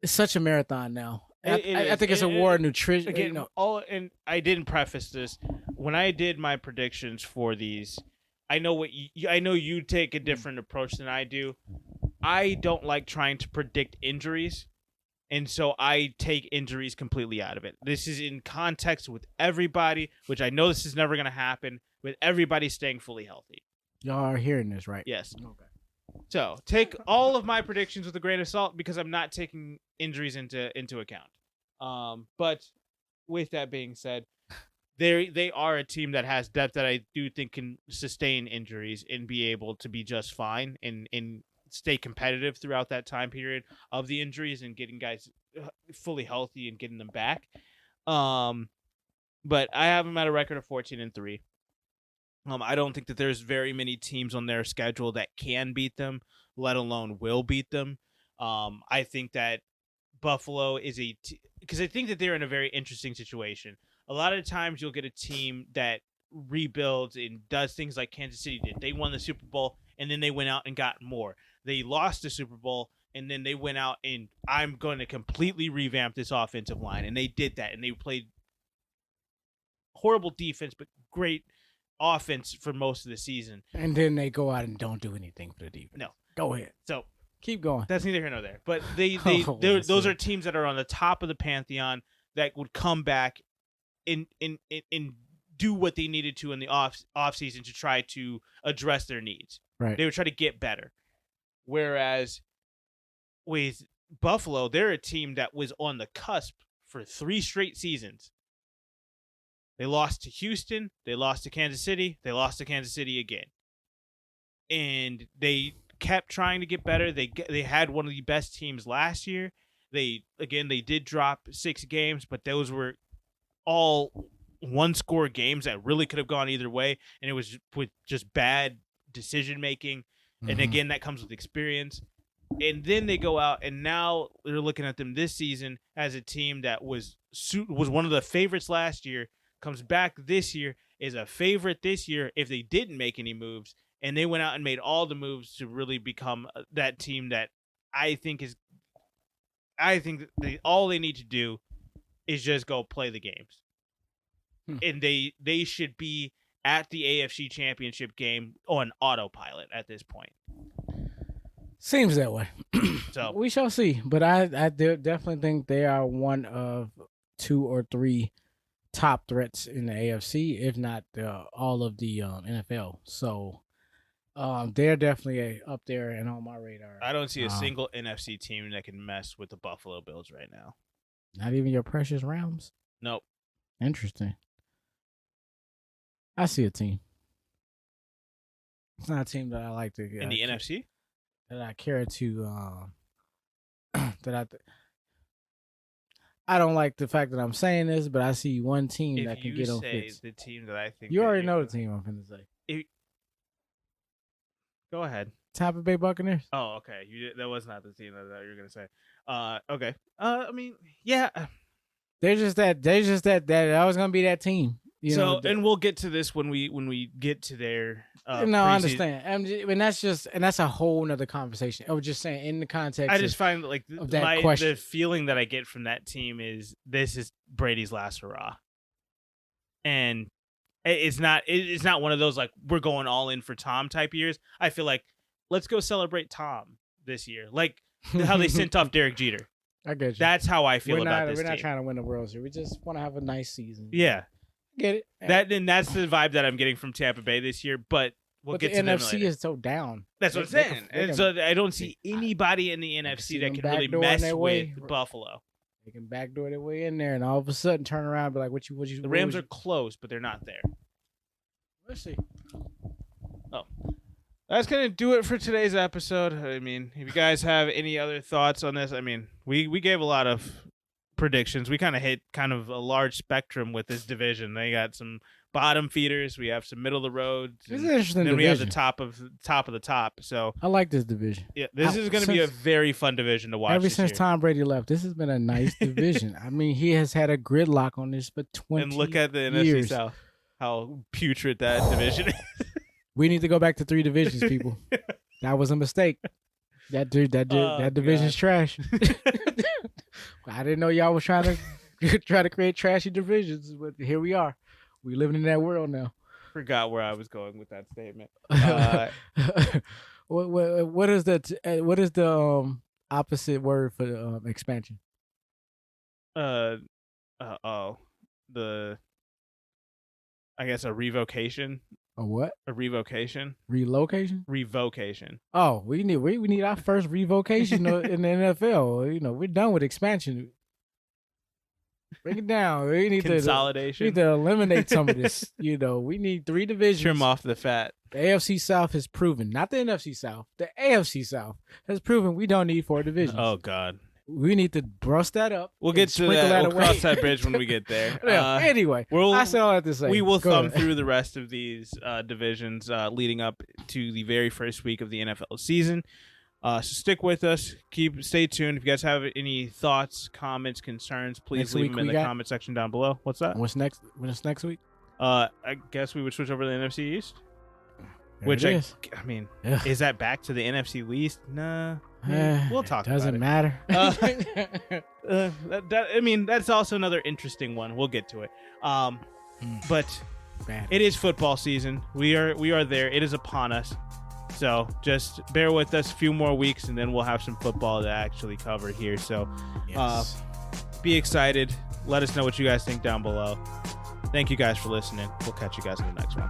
such a marathon now. I think it's a war of nutrition. Again, and I didn't preface this when I did my predictions for these. I know I know you take a different approach than I do. I don't like trying to predict injuries, and so I take injuries completely out of it. This is in context with everybody, which I know this is never going to happen, with everybody staying fully healthy. Y'all are hearing this, right? Yes. Okay. So take all of my predictions with a grain of salt because I'm not taking injuries into account. But with that being said, they are a team that has depth that I do think can sustain injuries and be able to be just fine and stay competitive throughout that time period of the injuries and getting guys fully healthy and getting them back. But I have them at a record of 14-3. I don't think that there's very many teams on their schedule that can beat them, let alone will beat them. I think that Buffalo is because I think that they're in a very interesting situation. A lot of times you'll get a team that rebuilds and does things like Kansas City did. They won the Super Bowl and then they went out and got more. They lost the Super Bowl and then they went out and I'm going to completely revamp this offensive line. And they did that and they played horrible defense, but great offense for most of the season. And then they go out and don't do anything for the defense. No. Go ahead. So keep going. that's neither here nor there. But those are teams that are on the top of the pantheon that would come back and do what they needed to in the off season to try to address their needs. Right. They would try to get better. Whereas with Buffalo, they're a team that was on the cusp for 3 straight seasons. They lost to Houston, they lost to Kansas City, they lost to Kansas City again. And they kept trying to get better. They had one of the best teams last year. They did drop 6 games, but those were all one-score games that really could have gone either way, and it was with just bad decision-making. Mm-hmm. And again, that comes with experience. And then they go out, and now they're looking at them this season as a team that was one of the favorites last year, comes back this year, is a favorite this year if they didn't make any moves, and they went out and made all the moves to really become that team that I think that all they need to do is just go play the games. And they should be at the AFC Championship game on autopilot at this point. Seems that way. So we shall see. But I definitely think they are one of 2 or 3 top threats in the AFC, if not all of the NFL. So they're definitely up there and on my radar. I don't see a single NFC team that can mess with the Buffalo Bills right now. Not even your precious Rams? Nope. Interesting. I see a team. It's not a team that I like to in the NFC that I care to I don't like the fact that I'm saying this, but I see one team that can get on Fitz. The team that I think you already know the team I'm finna say. Go aheed. Tampa Bay Buccaneers. Oh, okay. That was not the team that you were gonna say. Okay. I mean, yeah. They're just that. That was gonna be that team. And we'll get to this when we get to their. No, I understand, and that's a whole nother conversation. I was just saying in the context. I just find like the feeling that I get from that team is this is Brady's last hurrah, and it's not one of those like we're going all in for Tom type years. I feel like let's go celebrate Tom this year, like how they sent off Derek Jeter. I get you. That's how I feel about this We're team. not trying to win the World Series. We just want to have a nice season. Yeah. Get it? That's the vibe that I'm getting from Tampa Bay this year, but we'll get to them later. The NFC is so down. That's what I'm saying. So I don't see anybody in the NFC that can really mess with Buffalo. They can backdoor their way in there and all of a sudden turn around and be like, what you The Rams are close, but they're not there. Let's see. Oh. That's going to do it for today's episode. I mean, if you guys have any other thoughts on this, I mean, we gave a lot of predictions. We kind of hit kind of a large spectrum with this division. They got some bottom feeders. We have some middle of the road. This is an interesting then division. We have the top of the top. So I like this division. Yeah, this is going to be a very fun division to watch. Ever since Tom Brady left, this has been a nice division. I mean, he has had a gridlock on this for 20 years. And look at the NFC South, how putrid that division is. We need to go back to 3 divisions, people. That was a mistake. That division's trash. I didn't know y'all was trying to create trashy divisions, but here we are. We living in that world now. Forgot where I was going with that statement. What is the opposite word for expansion? I guess a revocation. A what? A revocation. Relocation? Revocation. Oh, we need our first revocation in the NFL. We're done with expansion. Bring it down. We need consolidation. We need to eliminate some of this. We need 3 divisions. Trim off the fat. The AFC South has proven, not the NFC South, the AFC South has proven we don't need 4 divisions. Oh God. We need to brush that up. We'll get to that. We'll cross that bridge when we get there. Anyway, I said all I have to say. We will thumb through the rest of these divisions leading up to the very first week of the NFL season. So stick with us. Stay tuned. If you guys have any thoughts, comments, concerns, please leave them in the comment section down below. What's that? What's next week? I guess we would switch over to the NFC East. I mean, is that back to the NFC East? Nah. We'll talk about it. Doesn't matter. That's also another interesting one. We'll get to it. But it is football season. We are there. It is upon us. So just bear with us a few more weeks, and then we'll have some football to actually cover here. So be excited. Let us know what you guys think down below. Thank you guys for listening. We'll catch you guys in the next one.